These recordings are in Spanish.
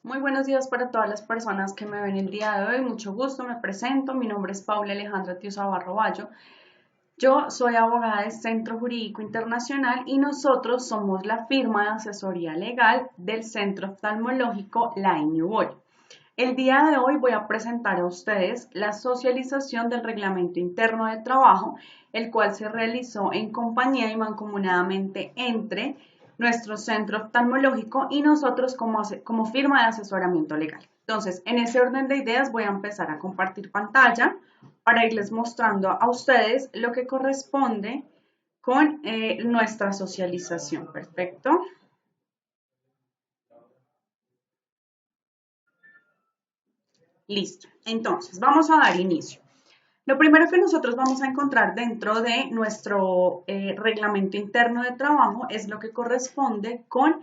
Muy buenos días para todas las personas que me ven el día de hoy. Mucho gusto, me presento. Mi nombre es Paula Alejandra Tiusabarro Bayo. Yo soy abogada del Centro Jurídico Internacional y nosotros somos la firma de asesoría legal del Centro Oftalmológico Line New Boy. El día de hoy voy a presentar a ustedes la socialización del reglamento interno de trabajo, el cual se realizó en compañía y mancomunadamente entre nuestro centro oftalmológico y nosotros como firma de asesoramiento legal. Entonces, en ese orden de ideas voy a empezar a compartir pantalla para irles mostrando a ustedes lo que corresponde con nuestra socialización. Perfecto. Listo. Entonces, vamos a dar inicio. Lo primero que nosotros vamos a encontrar dentro de nuestro reglamento interno de trabajo es lo que corresponde con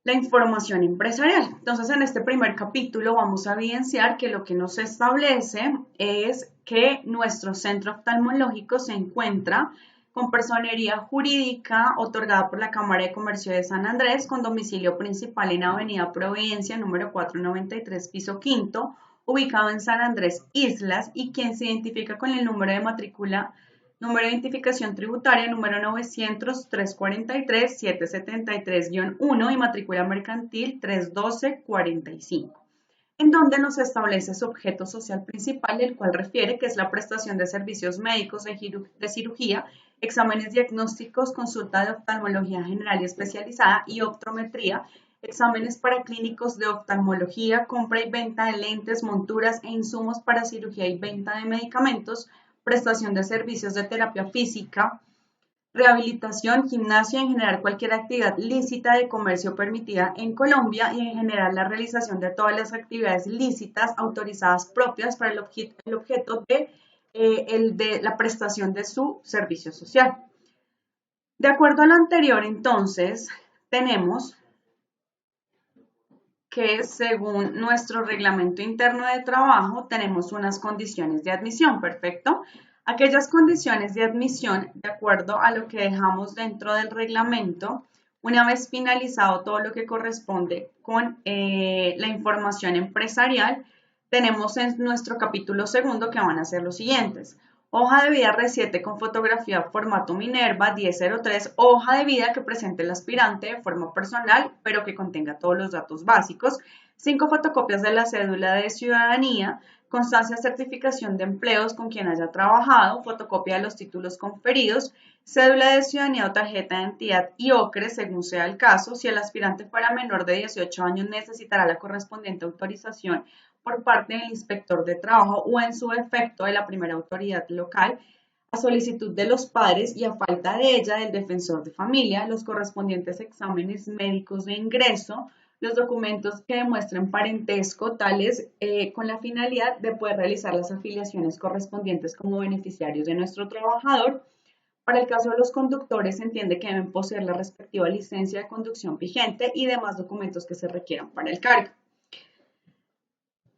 la información empresarial. Entonces, en este primer capítulo vamos a evidenciar que lo que nos establece es que nuestro centro oftalmológico se encuentra con personería jurídica otorgada por la Cámara de Comercio de San Andrés con domicilio principal en Avenida Providencia, número 493, piso quinto, ubicado en San Andrés Islas y quien se identifica con el número de matrícula, número de identificación tributaria número 900-343-773-1 y matrícula mercantil 31245, en donde nos establece su objeto social principal, el cual refiere que es la prestación de servicios médicos de cirugía, exámenes diagnósticos, consulta de oftalmología general y especializada y optometría, exámenes paraclínicos de oftalmología, compra y venta de lentes, monturas e insumos para cirugía y venta de medicamentos, prestación de servicios de terapia física, rehabilitación, gimnasia y en general cualquier actividad lícita de comercio permitida en Colombia y en general la realización de todas las actividades lícitas autorizadas propias para el objeto de la prestación de su servicio social. De acuerdo a lo anterior, entonces, tenemos que según nuestro reglamento interno de trabajo tenemos unas condiciones de admisión, ¿perfecto? Aquellas condiciones de admisión, de acuerdo a lo que dejamos dentro del reglamento, una vez finalizado todo lo que corresponde con la información empresarial, tenemos en nuestro capítulo segundo que van a ser los siguientes. Hoja de vida reciente con fotografía formato Minerva 1003, hoja de vida que presente el aspirante de forma personal, pero que contenga todos los datos básicos, 5 fotocopias de la cédula de ciudadanía, constancia de certificación de empleos con quien haya trabajado, fotocopia de los títulos conferidos, cédula de ciudadanía o tarjeta de identidad y OCRE, según sea el caso. Si el aspirante fuera menor de 18 años, necesitará la correspondiente autorización por parte del inspector de trabajo o en su defecto de la primera autoridad local, a solicitud de los padres y a falta de ella del defensor de familia, los correspondientes exámenes médicos de ingreso, los documentos que demuestren parentesco, tales con la finalidad de poder realizar las afiliaciones correspondientes como beneficiarios de nuestro trabajador. Para el caso de los conductores, se entiende que deben poseer la respectiva licencia de conducción vigente y demás documentos que se requieran para el cargo.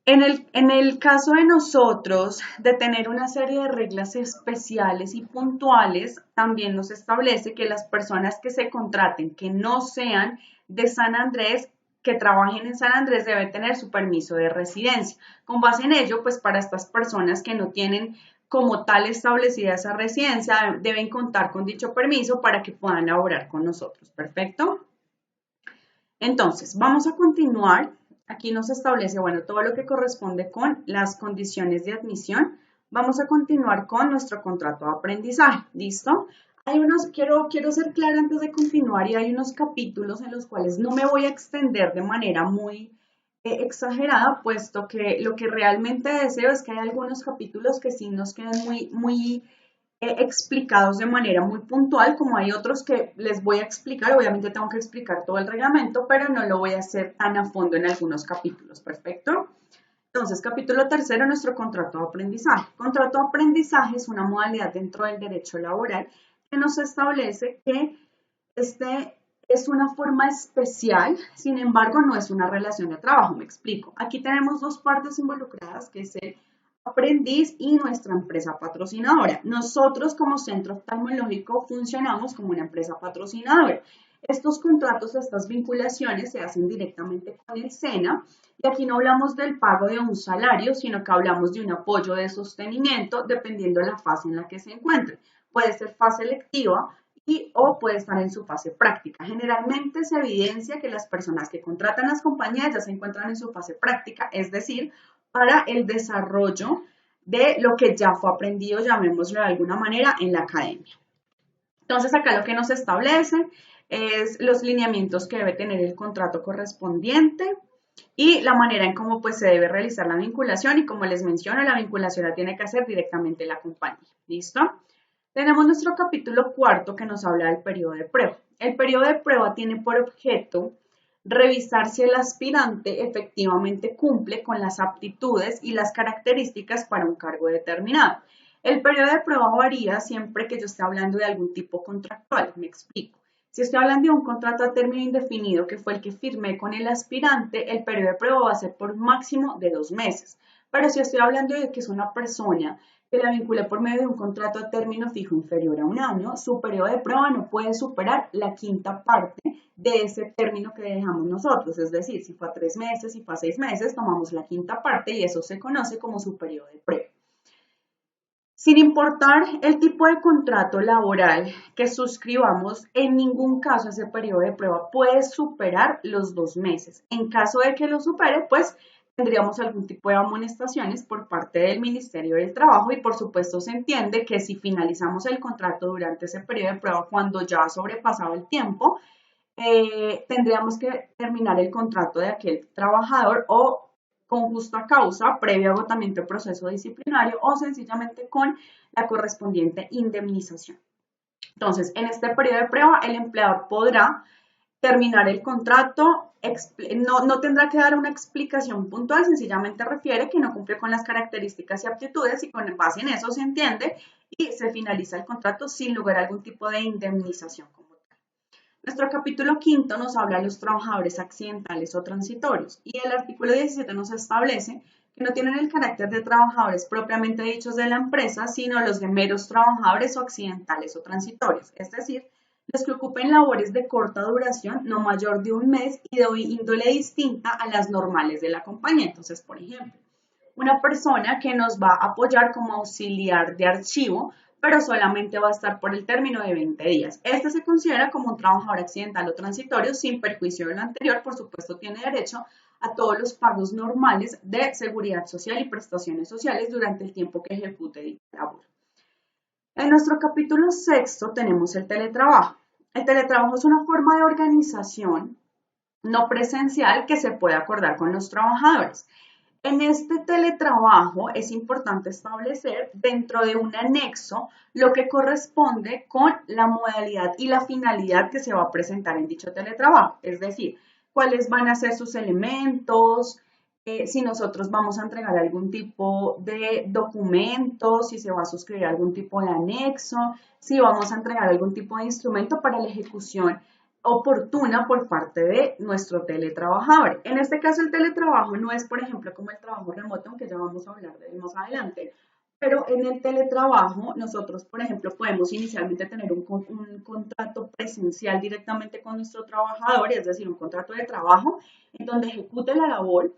En el caso de nosotros, de tener una serie de reglas especiales y puntuales, también nos establece que las personas que se contraten, que no sean de San Andrés, que trabajen en San Andrés, deben tener su permiso de residencia. Con base en ello, pues para estas personas que no tienen como tal establecida esa residencia, deben contar con dicho permiso para que puedan laborar con nosotros. ¿Perfecto? Entonces, vamos a continuar. Aquí nos establece, bueno, todo lo que corresponde con las condiciones de admisión. Vamos a continuar con nuestro contrato de aprendizaje. ¿Listo? Quiero ser clara antes de continuar y hay unos capítulos en los cuales no me voy a extender de manera muy exagerada, puesto que lo que realmente deseo es que hay algunos capítulos que sí nos queden muy explicados de manera muy puntual, como hay otros que les voy a explicar. Obviamente tengo que explicar todo el reglamento, pero no lo voy a hacer tan a fondo en algunos capítulos. ¿Perfecto? Entonces, capítulo tercero, nuestro contrato de aprendizaje. Contrato de aprendizaje es una modalidad dentro del derecho laboral que nos establece que este es una forma especial, sin embargo, no es una relación de trabajo. Me explico. Aquí tenemos dos partes involucradas, que es el aprendiz y nuestra empresa patrocinadora. Nosotros como centro oftalmológico funcionamos como una empresa patrocinadora. Estos contratos, estas vinculaciones se hacen directamente con el SENA y aquí no hablamos del pago de un salario, sino que hablamos de un apoyo de sostenimiento dependiendo de la fase en la que se encuentre. Puede ser fase electiva o puede estar en su fase práctica. Generalmente se evidencia que las personas que contratan las compañías ya se encuentran en su fase práctica, es decir, para el desarrollo de lo que ya fue aprendido, llamémoslo de alguna manera, en la academia. Entonces, acá lo que nos establece es los lineamientos que debe tener el contrato correspondiente y la manera en cómo pues, se debe realizar la vinculación. Y como les menciono, la vinculación la tiene que hacer directamente la compañía. ¿Listo? Tenemos nuestro capítulo cuarto que nos habla del periodo de prueba. El periodo de prueba tiene por objeto revisar si el aspirante efectivamente cumple con las aptitudes y las características para un cargo determinado. El periodo de prueba varía siempre que yo esté hablando de algún tipo contractual. Me explico. Si estoy hablando de un contrato a término indefinido que fue el que firmé con el aspirante, el periodo de prueba va a ser por máximo de 2 meses. Pero si estoy hablando de que es una persona que la vincule por medio de un contrato a término fijo inferior a un año, su periodo de prueba no puede superar la quinta parte de ese término que dejamos nosotros. Es decir, si fue a 3 meses, si fue a 6 meses, tomamos la quinta parte y eso se conoce como su periodo de prueba. Sin importar el tipo de contrato laboral que suscribamos, en ningún caso ese periodo de prueba puede superar los 2 meses. En caso de que lo supere, pues tendríamos algún tipo de amonestaciones por parte del Ministerio del Trabajo y por supuesto se entiende que si finalizamos el contrato durante ese periodo de prueba cuando ya ha sobrepasado el tiempo, tendríamos que terminar el contrato de aquel trabajador o con justa causa, previo agotamiento del proceso disciplinario o sencillamente con la correspondiente indemnización. Entonces, en este periodo de prueba, el empleador podrá terminar el contrato, no tendrá que dar una explicación puntual, sencillamente refiere que no cumple con las características y aptitudes y con base en eso se entiende y se finaliza el contrato sin lugar a algún tipo de indemnización como tal. Nuestro capítulo quinto nos habla de los trabajadores accidentales o transitorios y el artículo 17 nos establece que no tienen el carácter de trabajadores propiamente dichos de la empresa, sino los de meros trabajadores o accidentales o transitorios, es decir, los que ocupen labores de corta duración, no mayor de un mes y de índole distinta a las normales de la compañía. Entonces, por ejemplo, una persona que nos va a apoyar como auxiliar de archivo, pero solamente va a estar por el término de 20 días. Este se considera como un trabajador accidental o transitorio sin perjuicio de lo anterior, por supuesto tiene derecho a todos los pagos normales de seguridad social y prestaciones sociales durante el tiempo que ejecute dicha labor. En nuestro capítulo sexto tenemos el teletrabajo. El teletrabajo es una forma de organización no presencial que se puede acordar con los trabajadores. En este teletrabajo es importante establecer dentro de un anexo lo que corresponde con la modalidad y la finalidad que se va a presentar en dicho teletrabajo, es decir, cuáles van a ser sus elementos, si nosotros vamos a entregar algún tipo de documento, si se va a suscribir algún tipo de anexo, si vamos a entregar algún tipo de instrumento para la ejecución oportuna por parte de nuestro teletrabajador. En este caso el teletrabajo no es, por ejemplo, como el trabajo remoto, aunque ya vamos a hablar de él más adelante, pero en el teletrabajo nosotros, por ejemplo, podemos inicialmente tener un contrato presencial directamente con nuestro trabajador, es decir, un contrato de trabajo en donde ejecute la labor.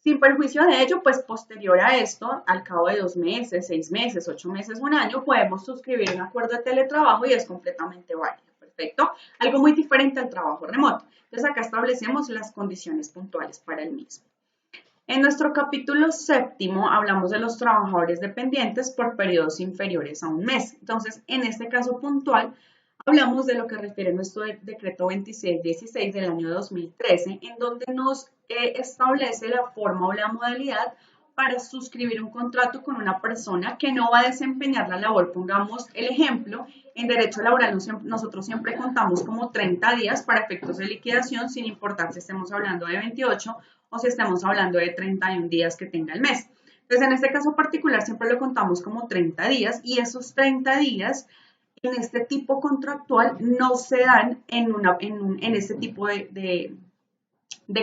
Sin perjuicio de ello, pues posterior a esto, al cabo de 2 meses, 6 meses, 8 meses, un año, podemos suscribir un acuerdo de teletrabajo y es completamente válido. Perfecto. Algo muy diferente al trabajo remoto. Entonces acá establecemos las condiciones puntuales para el mismo. En nuestro capítulo séptimo hablamos de los trabajadores dependientes por periodos inferiores a un mes. Entonces, en este caso puntual, hablamos de lo que refiere nuestro decreto 2616 del año 2013, en donde nos establece la forma o la modalidad para suscribir un contrato con una persona que no va a desempeñar la labor. Pongamos el ejemplo, en derecho laboral nosotros siempre contamos como 30 días para efectos de liquidación, sin importar si estemos hablando de 28 o si estamos hablando de 31 días que tenga el mes. Entonces, en este caso particular siempre lo contamos como 30 días y esos 30 días en este tipo contractual no se dan en este tipo de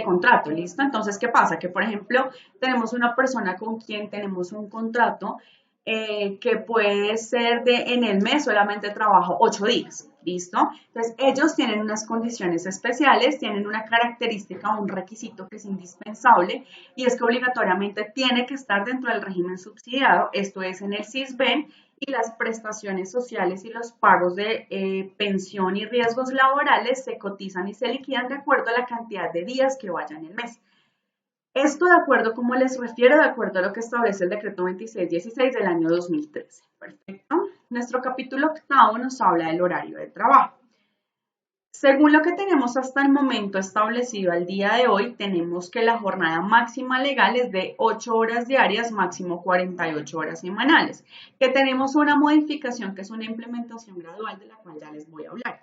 contrato, ¿listo? Entonces, ¿qué pasa? Que, por ejemplo, tenemos una persona con quien tenemos un contrato que puede ser en el mes solamente trabajo 8 días, ¿Listo? Entonces, ellos tienen unas condiciones especiales, tienen una característica, un requisito que es indispensable y es que obligatoriamente tiene que estar dentro del régimen subsidiado, esto es en el SISBEN, y las prestaciones sociales y los pagos de pensión y riesgos laborales se cotizan y se liquidan de acuerdo a la cantidad de días que vayan en el mes. Esto de acuerdo, como les refiero, de acuerdo a lo que establece el decreto 2616 del año 2013. Perfecto. Nuestro capítulo octavo nos habla del horario de trabajo. Según lo que tenemos hasta el momento establecido al día de hoy, tenemos que la jornada máxima legal es de 8 horas diarias, máximo 48 horas semanales, que tenemos una modificación que es una implementación gradual de la cual ya les voy a hablar.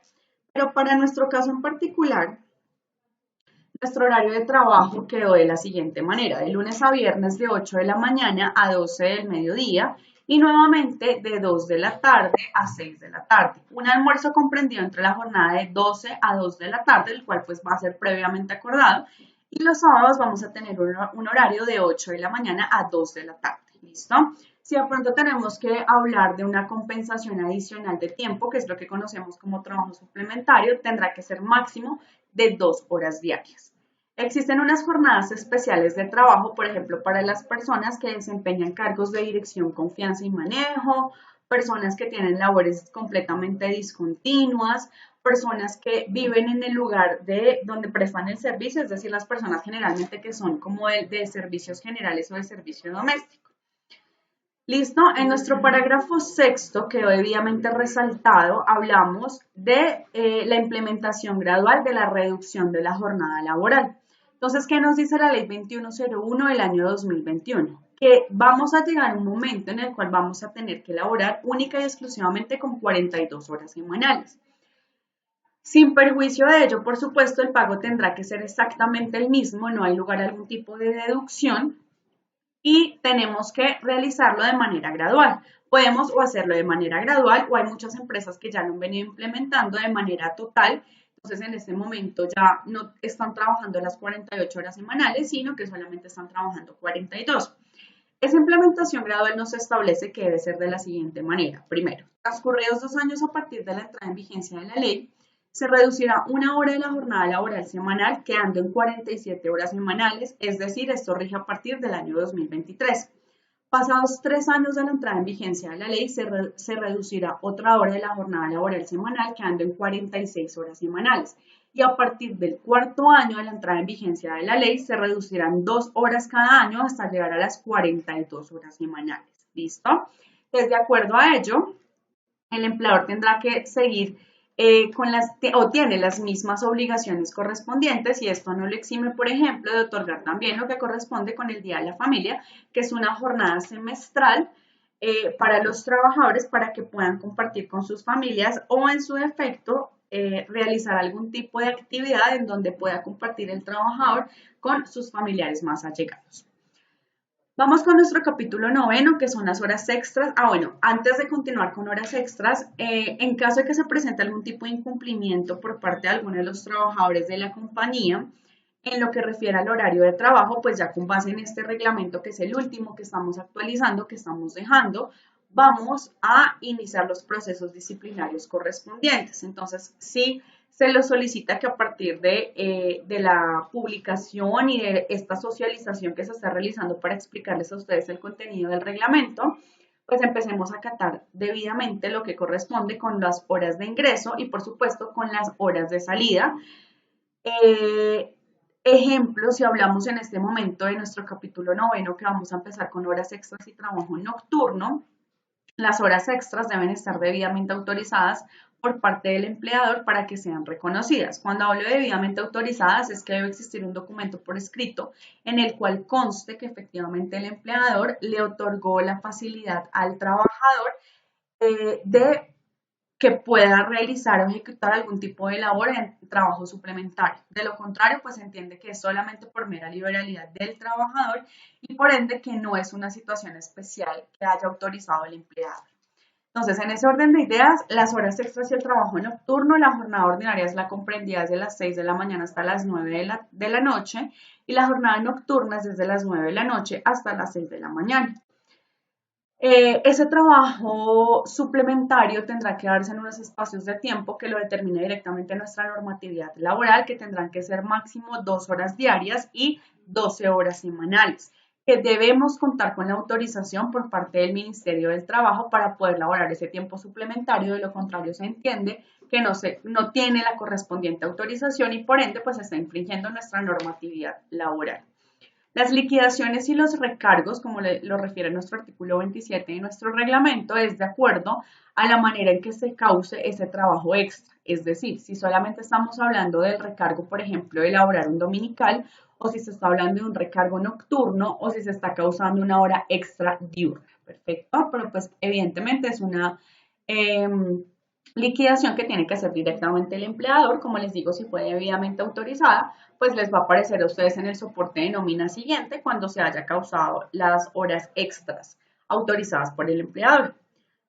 Pero para nuestro caso en particular, nuestro horario de trabajo quedó de la siguiente manera, de lunes a viernes de 8 de la mañana a 12 del mediodía y nuevamente de 2 de la tarde a 6 de la tarde. Un almuerzo comprendido entre la jornada de 12 a 2 de la tarde, el cual pues va a ser previamente acordado. Y los sábados vamos a tener un horario de 8 de la mañana a 2 de la tarde. ¿Listo? Si de pronto tenemos que hablar de una compensación adicional de tiempo, que es lo que conocemos como trabajo suplementario, tendrá que ser máximo de 2 horas diarias. Existen unas jornadas especiales de trabajo, por ejemplo, para las personas que desempeñan cargos de dirección, confianza y manejo, personas que tienen labores completamente discontinuas, personas que viven en el lugar de donde prestan el servicio, es decir, las personas generalmente que son como de servicios generales o de servicio doméstico. Listo, en nuestro parágrafo sexto, quedó debidamente resaltado, hablamos de la implementación gradual de la reducción de la jornada laboral. Entonces, ¿qué nos dice la ley 2101 del año 2021? Que vamos a llegar a un momento en el cual vamos a tener que laborar única y exclusivamente con 42 horas semanales. Sin perjuicio de ello, por supuesto, el pago tendrá que ser exactamente el mismo, no hay lugar a algún tipo de deducción y tenemos que realizarlo de manera gradual. Podemos o hacerlo de manera gradual o hay muchas empresas que ya lo han venido implementando de manera total. Entonces, en este momento ya no están trabajando las 48 horas semanales, sino que solamente están trabajando 42. Esa implementación gradual nos establece que debe ser de la siguiente manera. Primero, transcurridos 2 años a partir de la entrada en vigencia de la ley, se reducirá 1 hora de la jornada laboral semanal, quedando en 47 horas semanales, es decir, esto rige a partir del año 2023. Pasados 3 años de la entrada en vigencia de la ley, se reducirá otra hora de la jornada laboral semanal, quedando en 46 horas semanales. Y a partir del 4.º año de la entrada en vigencia de la ley, se reducirán 2 horas cada año hasta llegar a las 42 horas semanales. ¿Listo? Entonces, de acuerdo a ello, el empleador tendrá que seguir tiene las mismas obligaciones correspondientes y esto no le exime, por ejemplo, de otorgar también lo que corresponde con el Día de la Familia, que es una jornada semestral para los trabajadores para que puedan compartir con sus familias o en su defecto realizar algún tipo de actividad en donde pueda compartir el trabajador con sus familiares más allegados. Vamos con nuestro capítulo noveno, que son las horas extras. Bueno, antes de continuar con horas extras, en caso de que se presente algún tipo de incumplimiento por parte de alguno de los trabajadores de la compañía, en lo que refiere al horario de trabajo, pues ya con base en este reglamento, que es el último que estamos actualizando, que estamos dejando, vamos a iniciar los procesos disciplinarios correspondientes. Entonces, sí, se lo solicita que a partir de la publicación y de esta socialización que se está realizando para explicarles a ustedes el contenido del reglamento, pues empecemos a acatar debidamente lo que corresponde con las horas de ingreso y por supuesto con las horas de salida. Ejemplo, si hablamos en este momento de nuestro capítulo noveno, que vamos a empezar con horas extras y trabajo nocturno, las horas extras deben estar debidamente autorizadas por parte del empleador para que sean reconocidas. Cuando hablo de debidamente autorizadas es que debe existir un documento por escrito en el cual conste que efectivamente el empleador le otorgó la facilidad al trabajador de que pueda realizar o ejecutar algún tipo de labor en trabajo suplementario. De lo contrario, pues se entiende que es solamente por mera liberalidad del trabajador y por ende que no es una situación especial que haya autorizado el empleador. Entonces, en ese orden de ideas, las horas extras y el trabajo nocturno, la jornada ordinaria es la comprendida desde las 6 de la mañana hasta las 9 de la noche y la jornada nocturna es desde las 9 de la noche hasta las 6 de la mañana. Ese trabajo suplementario tendrá que darse en unos espacios de tiempo que lo determine directamente nuestra normatividad laboral, que tendrán que ser máximo 2 horas diarias y 12 horas semanales, que debemos contar con la autorización por parte del Ministerio del Trabajo para poder laborar ese tiempo suplementario. De lo contrario, se entiende que no tiene la correspondiente autorización y por ende pues está infringiendo nuestra normatividad laboral. Las liquidaciones y los recargos, como lo refiere nuestro artículo 27 de nuestro reglamento, es de acuerdo a la manera en que se cause ese trabajo extra. Es decir, si solamente estamos hablando del recargo, por ejemplo, de elaborar un dominical, o si se está hablando de un recargo nocturno, o si se está causando una hora extra diurna. Perfecto, pero pues evidentemente es una liquidación que tiene que hacer directamente el empleador. Como les digo, si fue debidamente autorizada, pues les va a aparecer a ustedes en el soporte de nómina siguiente cuando se haya causado las horas extras autorizadas por el empleador.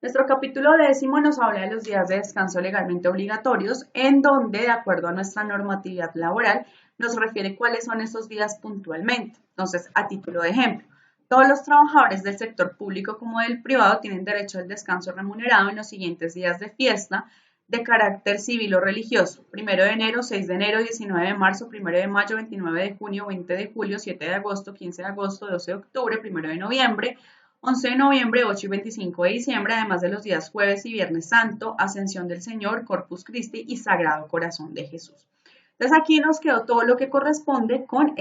Nuestro capítulo 10 nos habla de los días de descanso legalmente obligatorios, en donde, de acuerdo a nuestra normatividad laboral, nos refiere cuáles son esos días puntualmente. Entonces, a título de ejemplo, todos los trabajadores del sector público como del privado tienen derecho al descanso remunerado en los siguientes días de fiesta de carácter civil o religioso: 1 de enero, 6 de enero, 19 de marzo, 1 de mayo, 29 de junio, 20 de julio, 7 de agosto, 15 de agosto, 12 de octubre, 1 de noviembre, 11 de noviembre, 8 y 25 de diciembre, además de los días jueves y viernes santo, Ascensión del Señor, Corpus Christi y Sagrado Corazón de Jesús. Entonces aquí nos quedó todo lo que corresponde con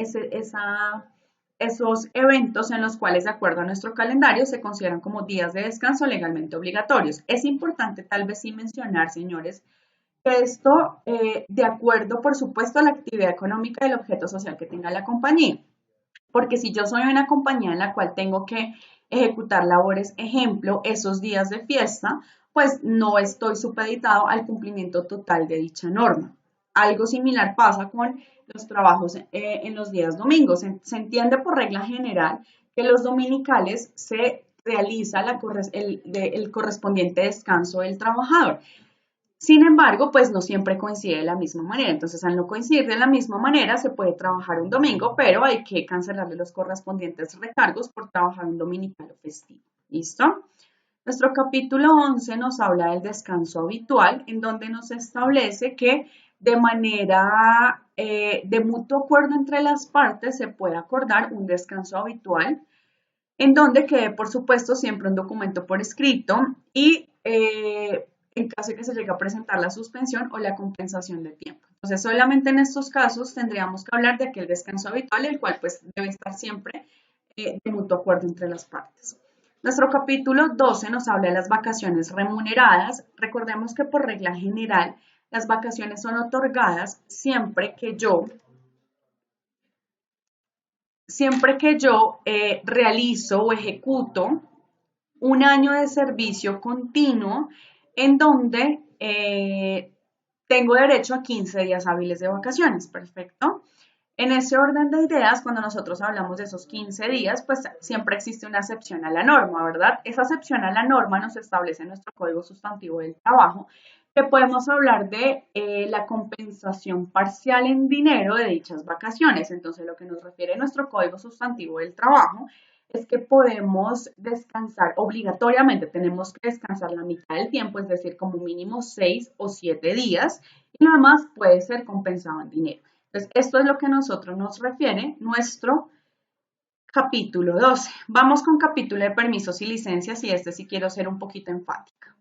esos eventos en los cuales, de acuerdo a nuestro calendario, se consideran como días de descanso legalmente obligatorios. Es importante tal vez sí mencionar, señores, que esto, de acuerdo, por supuesto, a la actividad económica y el objeto social que tenga la compañía. Porque si yo soy una compañía en la cual tengo que ejecutar labores, ejemplo, esos días de fiesta, pues no estoy supeditado al cumplimiento total de dicha norma. Algo similar pasa con los trabajos en los días domingos. Se entiende por regla general que los dominicales se realiza el correspondiente descanso del trabajador. Sin embargo, pues no siempre coincide de la misma manera. Entonces, al no coincidir de la misma manera, se puede trabajar un domingo, pero hay que cancelarle los correspondientes recargos por trabajar un dominical o festivo. ¿Listo? Nuestro capítulo 11 nos habla del descanso habitual, en donde nos establece que de manera de mutuo acuerdo entre las partes se puede acordar un descanso habitual, en donde quede, por supuesto, siempre un documento por escrito y en caso de que se llegue a presentar la suspensión o la compensación de tiempo. Entonces, solamente en estos casos tendríamos que hablar de aquel descanso habitual, el cual pues debe estar siempre de mutuo acuerdo entre las partes. Nuestro capítulo 12 nos habla de las vacaciones remuneradas. Recordemos que por regla general las vacaciones son otorgadas siempre que yo realizo o ejecuto un año de servicio continuo en donde tengo derecho a 15 días hábiles de vacaciones. Perfecto. En ese orden de ideas, cuando nosotros hablamos de esos 15 días, pues siempre existe una excepción a la norma, ¿verdad? Esa excepción a la norma nos establece en nuestro Código Sustantivo del Trabajo, que podemos hablar de la compensación parcial en dinero de dichas vacaciones. Entonces, lo que nos refiere nuestro Código Sustantivo del Trabajo es que podemos descansar obligatoriamente, tenemos que descansar la mitad del tiempo, es decir, como mínimo 6 o 7 días, y lo demás puede ser compensado en dinero. Entonces, esto es lo que a nosotros nos refiere nuestro capítulo 12. Vamos con capítulo de permisos y licencias, y sí quiero ser un poquito enfática.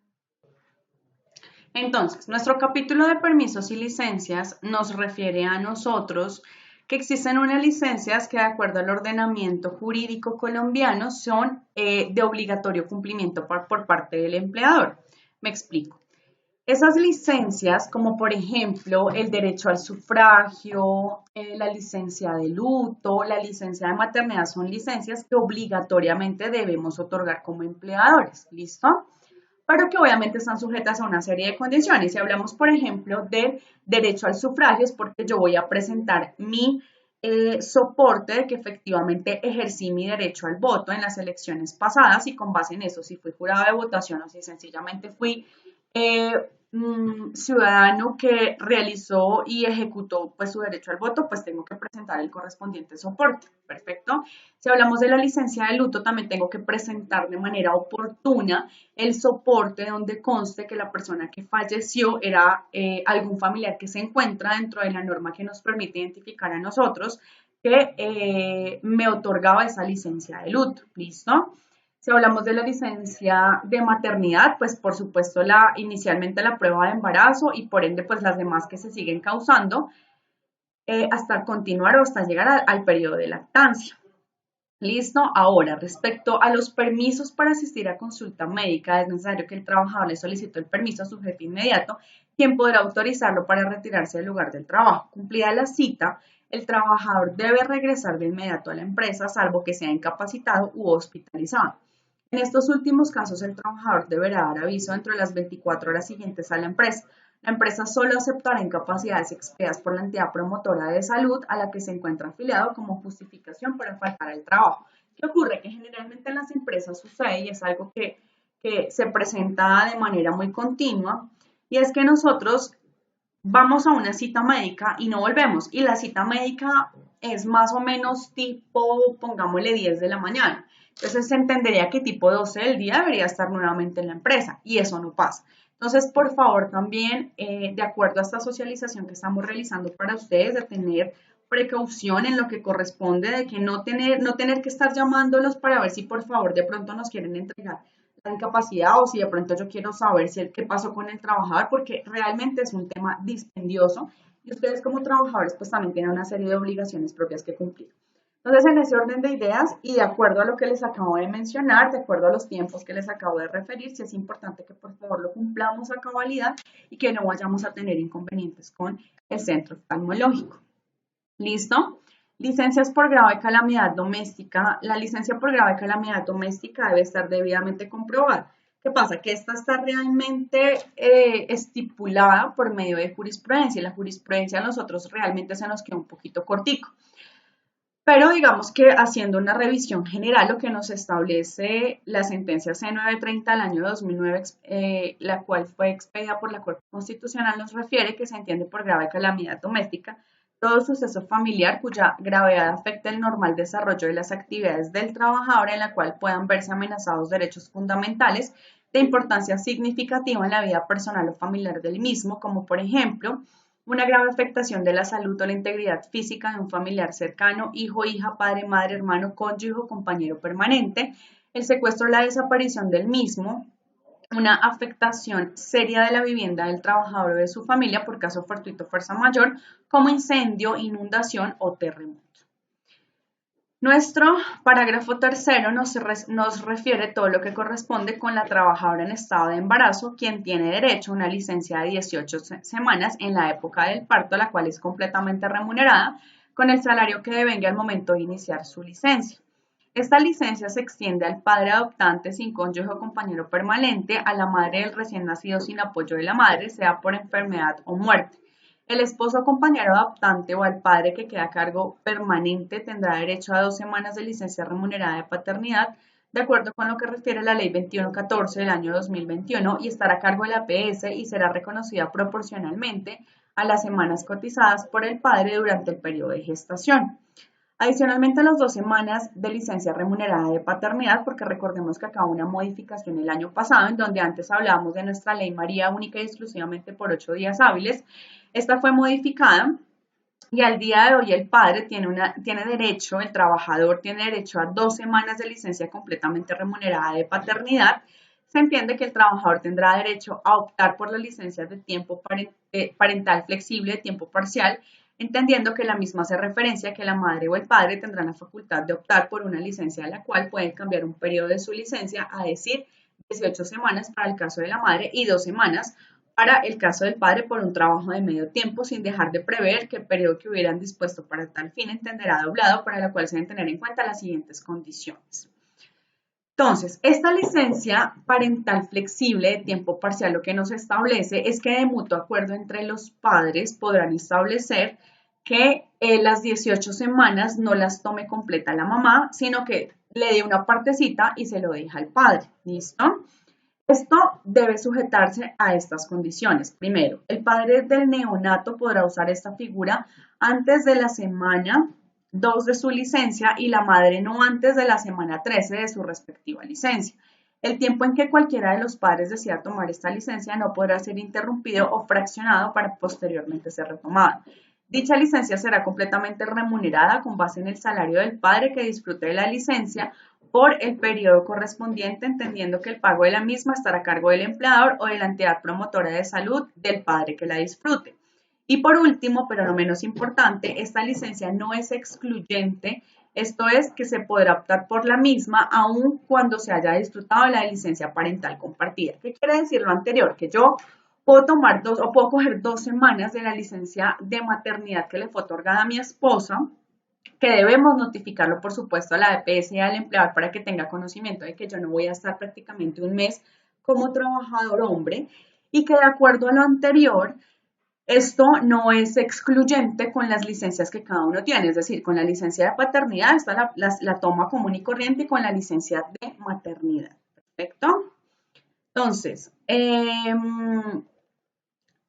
Entonces, nuestro capítulo de permisos y licencias nos refiere a nosotros que existen unas licencias que, de acuerdo al ordenamiento jurídico colombiano, son de obligatorio cumplimiento por parte del empleador. Me explico. Esas licencias, como por ejemplo el derecho al sufragio, la licencia de luto, la licencia de maternidad, son licencias que obligatoriamente debemos otorgar como empleadores. ¿Listo? Pero que obviamente están sujetas a una serie de condiciones. Si hablamos, por ejemplo, del derecho al sufragio, es porque yo voy a presentar mi soporte de que efectivamente ejercí mi derecho al voto en las elecciones pasadas, y con base en eso, si fui jurado de votación o si sencillamente fui ciudadano que realizó y ejecutó pues su derecho al voto, pues tengo que presentar el correspondiente soporte. Perfecto. Si hablamos de la licencia de luto, también tengo que presentar de manera oportuna el soporte donde conste que la persona que falleció era algún familiar que se encuentra dentro de la norma que nos permite identificar a nosotros que me otorgaba esa licencia de luto. ¿Listo? Si hablamos de la licencia de maternidad, pues por supuesto inicialmente la prueba de embarazo y por ende pues las demás que se siguen causando hasta continuar o hasta llegar al periodo de lactancia. Listo. Ahora, respecto a los permisos para asistir a consulta médica, es necesario que el trabajador le solicite el permiso a su jefe inmediato, quien podrá autorizarlo para retirarse del lugar del trabajo. Cumplida la cita, el trabajador debe regresar de inmediato a la empresa, salvo que sea incapacitado u hospitalizado. En estos últimos casos, el trabajador deberá dar aviso dentro de las 24 horas siguientes a la empresa. La empresa solo aceptará incapacidades expedidas por la entidad promotora de salud a la que se encuentra afiliado como justificación para faltar al trabajo. ¿Qué ocurre? Que generalmente en las empresas sucede y es algo que se presenta de manera muy continua y es que nosotros vamos a una cita médica y no volvemos y la cita médica es más o menos tipo, pongámosle 10 de la mañana. Entonces se entendería que tipo 12 del día debería estar nuevamente en la empresa y eso no pasa. Entonces, por favor, también, de acuerdo a esta socialización que estamos realizando para ustedes, de tener precaución en lo que corresponde, de que no tener que estar llamándolos para ver si por favor de pronto nos quieren entregar la incapacidad o si de pronto yo quiero saber qué pasó con el trabajador, porque realmente es un tema dispendioso y ustedes como trabajadores pues también tienen una serie de obligaciones propias que cumplir. Entonces, en ese orden de ideas y de acuerdo a lo que les acabo de mencionar, de acuerdo a los tiempos que les acabo de referir, sí es importante que por favor lo cumplamos a cabalidad y que no vayamos a tener inconvenientes con el centro oftalmológico. ¿Listo? Licencias por grado de calamidad doméstica. La licencia por grado de calamidad doméstica debe estar debidamente comprobada. ¿Qué pasa? Que esta está realmente estipulada por medio de jurisprudencia y la jurisprudencia a nosotros realmente se nos queda un poquito cortico. Pero digamos que haciendo una revisión general, lo que nos establece la sentencia C930 del año 2009, la cual fue expedida por la Corte Constitucional, nos refiere que se entiende por grave calamidad doméstica todo suceso familiar cuya gravedad afecta el normal desarrollo de las actividades del trabajador en la cual puedan verse amenazados derechos fundamentales de importancia significativa en la vida personal o familiar del mismo, como por ejemplo, una grave afectación de la salud o la integridad física de un familiar cercano, hijo, hija, padre, madre, hermano, cónyuge o compañero permanente, el secuestro o la desaparición del mismo, una afectación seria de la vivienda del trabajador o de su familia por caso fortuito o fuerza mayor, como incendio, inundación o terremoto. Nuestro parágrafo tercero nos refiere todo lo que corresponde con la trabajadora en estado de embarazo, quien tiene derecho a una licencia de 18 semanas en la época del parto, la cual es completamente remunerada, con el salario que devenga al momento de iniciar su licencia. Esta licencia se extiende al padre adoptante sin cónyuge o compañero permanente, a la madre del recién nacido sin apoyo de la madre, sea por enfermedad o muerte. El esposo o compañero adoptante o al padre que queda a cargo permanente tendrá derecho a 2 semanas de licencia remunerada de paternidad, de acuerdo con lo que refiere la Ley 2114 del año 2021 y estará a cargo de la APS y será reconocida proporcionalmente a las semanas cotizadas por el padre durante el periodo de gestación. Adicionalmente a las 2 semanas de licencia remunerada de paternidad, porque recordemos que acá hubo una modificación el año pasado, en donde antes hablábamos de nuestra ley María única y exclusivamente por 8 días hábiles. Esta fue modificada y al día de hoy el padre tiene derecho, el trabajador tiene derecho a 2 semanas de licencia completamente remunerada de paternidad. Se entiende que el trabajador tendrá derecho a optar por las licencias de tiempo parental flexible, de tiempo parcial, entendiendo que la misma hace referencia a que la madre o el padre tendrán la facultad de optar por una licencia de la cual pueden cambiar un periodo de su licencia, a decir 18 semanas para el caso de la madre y 2 semanas para el caso del padre por un trabajo de medio tiempo, sin dejar de prever que el periodo que hubieran dispuesto para tal fin entenderá doblado, para la cual se deben tener en cuenta las siguientes condiciones. Entonces, esta licencia parental flexible de tiempo parcial lo que nos establece es que de mutuo acuerdo entre los padres podrán establecer que las 18 semanas no las tome completa la mamá, sino que le dé una partecita y se lo deja al padre. ¿Listo? Esto debe sujetarse a estas condiciones. Primero, el padre del neonato podrá usar esta figura antes de la semana 2 de su licencia y la madre no antes de la semana 13 de su respectiva licencia. El tiempo en que cualquiera de los padres decida tomar esta licencia no podrá ser interrumpido o fraccionado para posteriormente ser retomado. Dicha licencia será completamente remunerada con base en el salario del padre que disfrute de la licencia por el periodo correspondiente, entendiendo que el pago de la misma estará a cargo del empleador o de la entidad promotora de salud del padre que la disfrute. Y por último, pero no menos importante, esta licencia no es excluyente, esto es que se podrá optar por la misma aun cuando se haya disfrutado de la licencia parental compartida. ¿Qué quiere decir lo anterior? Que yo puedo tomar puedo coger 2 semanas de la licencia de maternidad que le fue otorgada a mi esposa, que debemos notificarlo, por supuesto, a la EPS y al empleador para que tenga conocimiento de que yo no voy a estar prácticamente un mes como trabajador hombre y que de acuerdo a lo anterior, esto no es excluyente con las licencias que cada uno tiene, es decir, con la licencia de paternidad está la toma común y corriente y con la licencia de maternidad. ¿Perfecto? Entonces,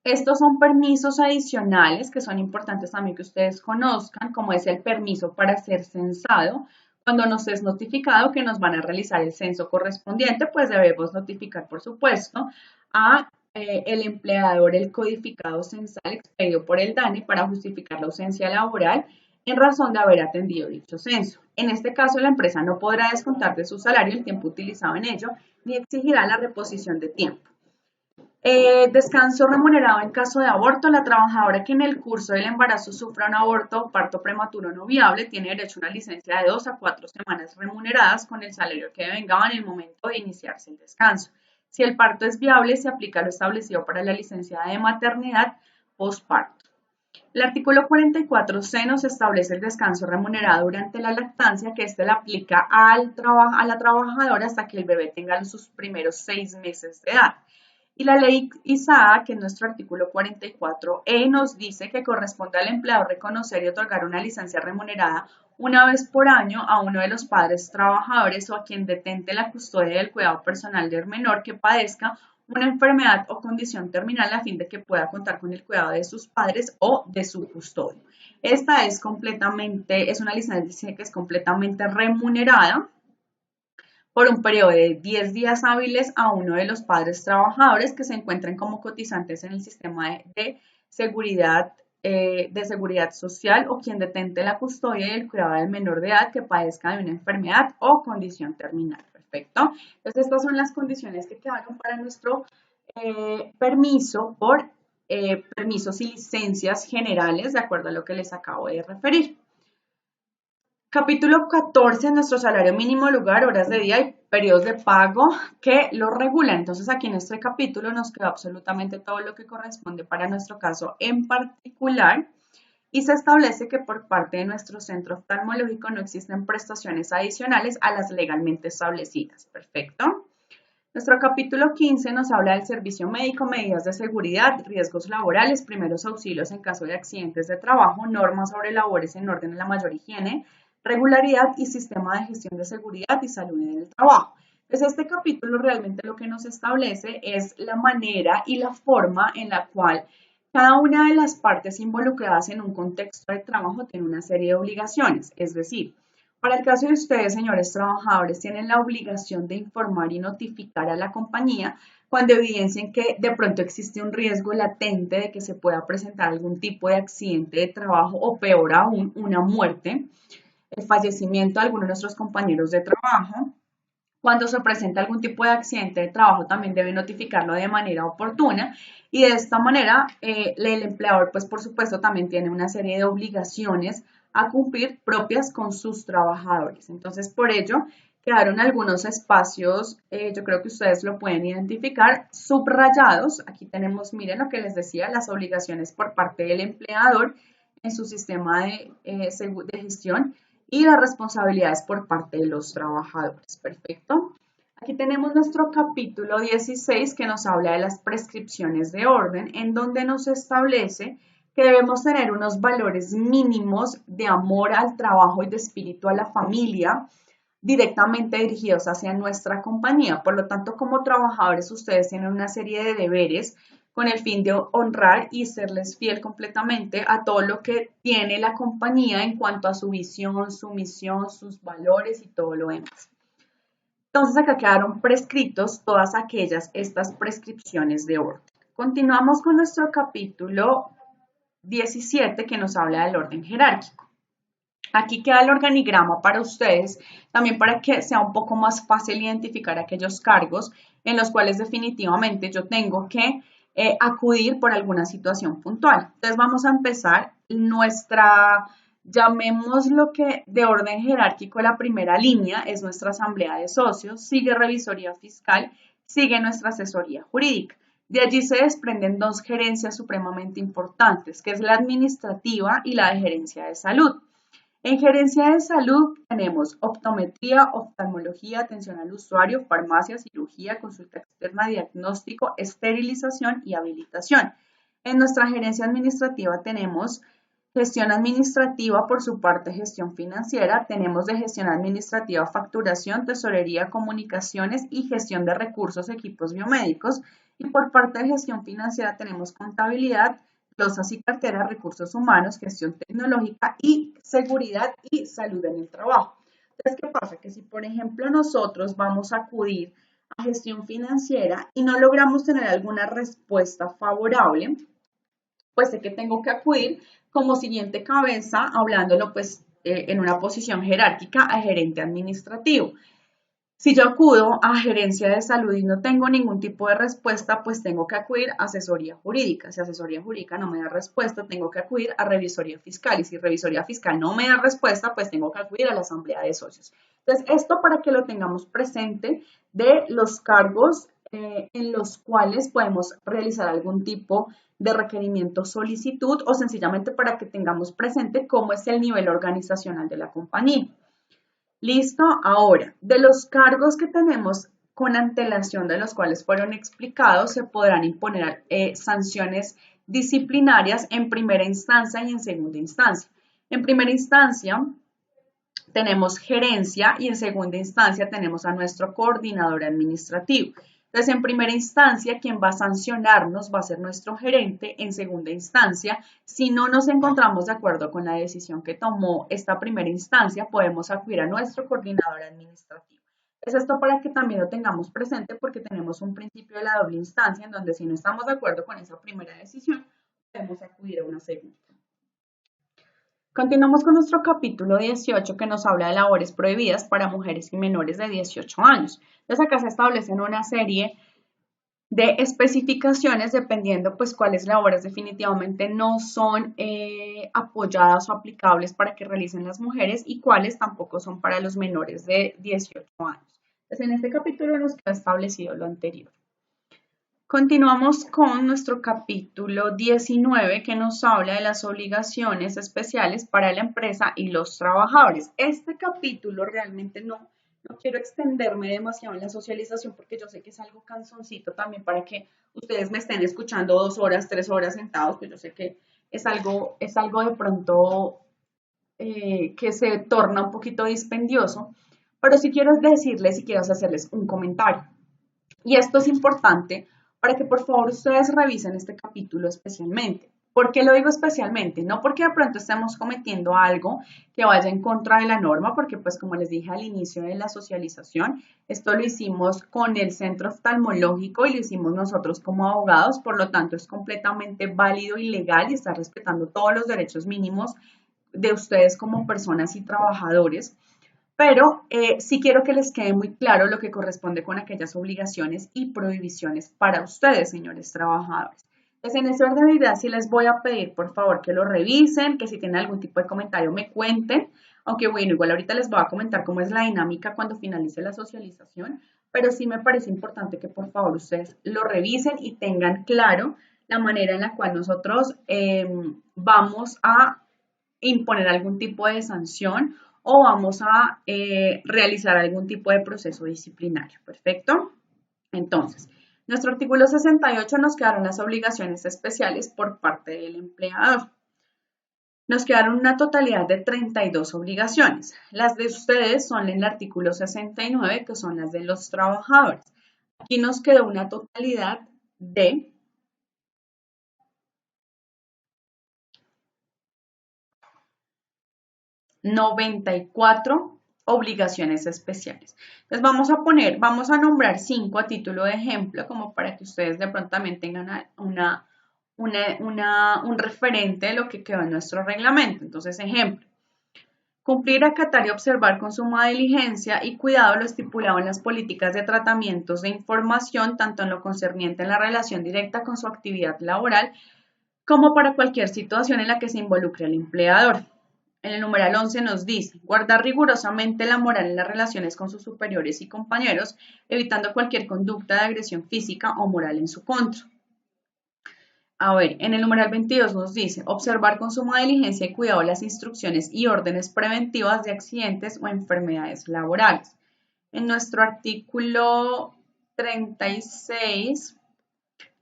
estos son permisos adicionales que son importantes también que ustedes conozcan, como es el permiso para ser censado. Cuando nos es notificado que nos van a realizar el censo correspondiente, pues debemos notificar, por supuesto, a el empleador el codificado censal expedido por el DANE para justificar la ausencia laboral en razón de haber atendido dicho censo. En este caso, la empresa no podrá descontar de su salario el tiempo utilizado en ello, ni exigirá la reposición de tiempo. Descanso remunerado en caso de aborto. La trabajadora que en el curso del embarazo sufra un aborto o parto prematuro no viable tiene derecho a una licencia de 2 a 4 semanas remuneradas con el salario que vengaba en el momento de iniciarse el descanso. Si el parto es viable, se aplica lo establecido para la licencia de maternidad postparto. El artículo 44C nos establece el descanso remunerado durante la lactancia, que este le aplica a la trabajadora hasta que el bebé tenga sus primeros 6 meses de edad. Y la ley ISAA, que es nuestro artículo 44E, nos dice que corresponde al empleador reconocer y otorgar una licencia remunerada una vez por año a uno de los padres trabajadores o a quien detente la custodia del cuidado personal del menor que padezca una enfermedad o condición terminal a fin de que pueda contar con el cuidado de sus padres o de su custodio. Esta es una licencia que es completamente remunerada por un periodo de 10 días hábiles a uno de los padres trabajadores que se encuentren como cotizantes en el sistema de seguridad social o quien detente la custodia y el cuidado del menor de edad que padezca de una enfermedad o condición terminal. Perfecto. Entonces, estas son las condiciones que quedaron para nuestro permiso por permisos y licencias generales, de acuerdo a lo que les acabo de referir. Capítulo 14, nuestro salario mínimo, lugar, horas de día y periodos de pago que lo regulan. Entonces aquí en este capítulo nos queda absolutamente todo lo que corresponde para nuestro caso en particular y se establece que por parte de nuestro centro oftalmológico no existen prestaciones adicionales a las legalmente establecidas. Perfecto. Nuestro capítulo 15 nos habla del servicio médico, medidas de seguridad, riesgos laborales, primeros auxilios en caso de accidentes de trabajo, normas sobre labores en orden a la mayor higiene, regularidad y sistema de gestión de seguridad y salud en el trabajo. Entonces, este capítulo realmente lo que nos establece es la manera y la forma en la cual cada una de las partes involucradas en un contexto de trabajo tiene una serie de obligaciones. Es decir, para el caso de ustedes, señores trabajadores, tienen la obligación de informar y notificar a la compañía cuando evidencien que de pronto existe un riesgo latente de que se pueda presentar algún tipo de accidente de trabajo o peor aún, una muerte, el fallecimiento de alguno de nuestros compañeros de trabajo. Cuando se presenta algún tipo de accidente de trabajo, también debe notificarlo de manera oportuna y de esta manera el empleador, pues por supuesto, también tiene una serie de obligaciones a cumplir propias con sus trabajadores. Entonces, por ello, quedaron algunos espacios, yo creo que ustedes lo pueden identificar, subrayados. Aquí tenemos, miren lo que les decía, las obligaciones por parte del empleador en su sistema de gestión y las responsabilidades por parte de los trabajadores. Perfecto. Aquí tenemos nuestro capítulo 16 que nos habla de las prescripciones de orden, en donde nos establece que debemos tener unos valores mínimos de amor al trabajo y de espíritu a la familia, directamente dirigidos hacia nuestra compañía. Por lo tanto, como trabajadores, ustedes tienen una serie de deberes con el fin de honrar y serles fiel completamente a todo lo que tiene la compañía en cuanto a su visión, su misión, sus valores y todo lo demás. Entonces acá quedaron prescritos estas prescripciones de orden. Continuamos con nuestro capítulo 17 que nos habla del orden jerárquico. Aquí queda el organigrama para ustedes, también para que sea un poco más fácil identificar aquellos cargos en los cuales definitivamente yo tengo que acudir por alguna situación puntual. Entonces vamos a empezar llamémoslo que de orden jerárquico, la primera línea es nuestra asamblea de socios, sigue revisoría fiscal, sigue nuestra asesoría jurídica. De allí se desprenden dos gerencias supremamente importantes, que es la administrativa y la de gerencia de salud. En gerencia de salud tenemos optometría, oftalmología, atención al usuario, farmacia, cirugía, consulta externa, diagnóstico, esterilización y habilitación. En nuestra gerencia administrativa tenemos gestión administrativa, por su parte gestión financiera, tenemos de gestión administrativa facturación, tesorería, comunicaciones y gestión de recursos, equipos biomédicos. Y por parte de gestión financiera tenemos contabilidad, glosas y carteras, recursos humanos, gestión tecnológica y seguridad y salud en el trabajo. Entonces, ¿qué pasa? Que si, por ejemplo, nosotros vamos a acudir a gestión financiera y no logramos tener alguna respuesta favorable, pues sé que tengo que acudir como siguiente cabeza, hablándolo pues en una posición jerárquica a gerente administrativo. Si yo acudo a gerencia de salud y no tengo ningún tipo de respuesta, pues tengo que acudir a asesoría jurídica. Si asesoría jurídica no me da respuesta, tengo que acudir a revisoría fiscal. Y si revisoría fiscal no me da respuesta, pues tengo que acudir a la asamblea de socios. Entonces, esto para que lo tengamos presente de los cargos en los cuales podemos realizar algún tipo de requerimiento, solicitud o sencillamente para que tengamos presente cómo es el nivel organizacional de la compañía. Listo, ahora, de los cargos que tenemos con antelación de los cuales fueron explicados, se podrán imponer sanciones disciplinarias en primera instancia y en segunda instancia. En primera instancia tenemos gerencia y en segunda instancia tenemos a nuestro coordinador administrativo. Entonces, en primera instancia, quien va a sancionarnos va a ser nuestro gerente. En segunda instancia, si no nos encontramos de acuerdo con la decisión que tomó esta primera instancia, podemos acudir a nuestro coordinador administrativo. Es esto para que también lo tengamos presente porque tenemos un principio de la doble instancia en donde si no estamos de acuerdo con esa primera decisión, podemos acudir a una segunda. Continuamos con nuestro capítulo 18 que nos habla de labores prohibidas para mujeres y menores de 18 años. Entonces acá se establecen una serie de especificaciones dependiendo pues cuáles labores definitivamente no son apoyadas o aplicables para que realicen las mujeres y cuáles tampoco son para los menores de 18 años. Entonces en este capítulo nos queda establecido lo anterior. Continuamos con nuestro capítulo 19 que nos habla de las obligaciones especiales para la empresa y los trabajadores. Este capítulo realmente no quiero extenderme demasiado en la socialización porque yo sé que es algo cansoncito también para que ustedes me estén escuchando 2 horas, 3 horas sentados, pues yo sé que es algo de pronto que se torna un poquito dispendioso, pero sí quiero decirles y quiero hacerles un comentario. Y esto es importante para que por favor ustedes revisen este capítulo especialmente. ¿Por qué lo digo especialmente? No porque de pronto estemos cometiendo algo que vaya en contra de la norma, porque pues como les dije al inicio de la socialización, esto lo hicimos con el centro oftalmológico y lo hicimos nosotros como abogados, por lo tanto es completamente válido y legal y está respetando todos los derechos mínimos de ustedes como personas y trabajadores. Pero sí quiero que les quede muy claro lo que corresponde con aquellas obligaciones y prohibiciones para ustedes, señores trabajadores. Entonces, en ese orden de ideas, sí les voy a pedir, por favor, que lo revisen, que si tienen algún tipo de comentario me cuenten, aunque bueno, igual ahorita les voy a comentar cómo es la dinámica cuando finalice la socialización, pero sí me parece importante que por favor ustedes lo revisen y tengan claro la manera en la cual nosotros vamos a imponer algún tipo de sanción o vamos a realizar algún tipo de proceso disciplinario. ¿Perfecto? Entonces, nuestro artículo 68 nos quedaron las obligaciones especiales por parte del empleador. Nos quedaron una totalidad de 32 obligaciones. Las de ustedes son en el artículo 69, que son las de los trabajadores. Aquí nos quedó una totalidad de 94 obligaciones especiales. Entonces vamos a nombrar 5 a título de ejemplo, como para que ustedes de pronto también tengan un referente de lo que quedó en nuestro reglamento. Entonces, ejemplo, cumplir, acatar y observar con suma diligencia y cuidado lo estipulado en las políticas de tratamientos de información, tanto en lo concerniente en la relación directa con su actividad laboral, como para cualquier situación en la que se involucre al empleador. En el numeral 11 nos dice, guardar rigurosamente la moral en las relaciones con sus superiores y compañeros, evitando cualquier conducta de agresión física o moral en su contra. A ver, en el numeral 22 nos dice, observar con suma diligencia y cuidado las instrucciones y órdenes preventivas de accidentes o enfermedades laborales. En nuestro artículo 36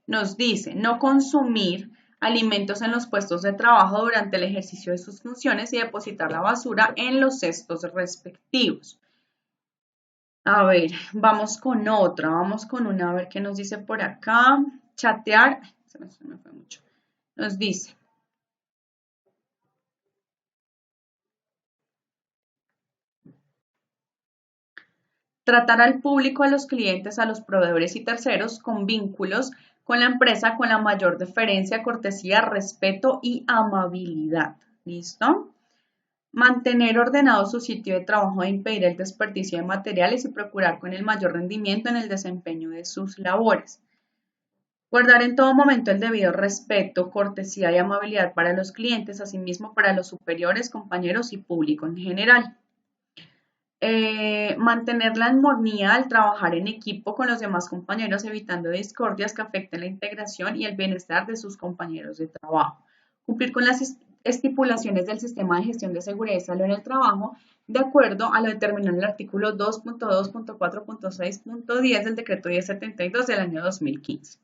nos dice, no consumir alimentos en los puestos de trabajo durante el ejercicio de sus funciones y depositar la basura en los cestos respectivos. A ver, vamos con otra, vamos con una, a ver qué nos dice por acá. Chatear, se me fue mucho. Nos dice, tratar al público, a los clientes, a los proveedores y terceros con vínculos con la empresa con la mayor deferencia, cortesía, respeto y amabilidad. ¿Listo? Mantener ordenado su sitio de trabajo e impedir el desperdicio de materiales y procurar con el mayor rendimiento en el desempeño de sus labores. Guardar en todo momento el debido respeto, cortesía y amabilidad para los clientes, asimismo para los superiores, compañeros y público en general. Mantener la armonía al trabajar en equipo con los demás compañeros, evitando discordias que afecten la integración y el bienestar de sus compañeros de trabajo. Cumplir con las estipulaciones del sistema de gestión de seguridad y salud en el trabajo, de acuerdo a lo determinado en el artículo 2.2.4.6.10 del decreto 1072 del año 2015.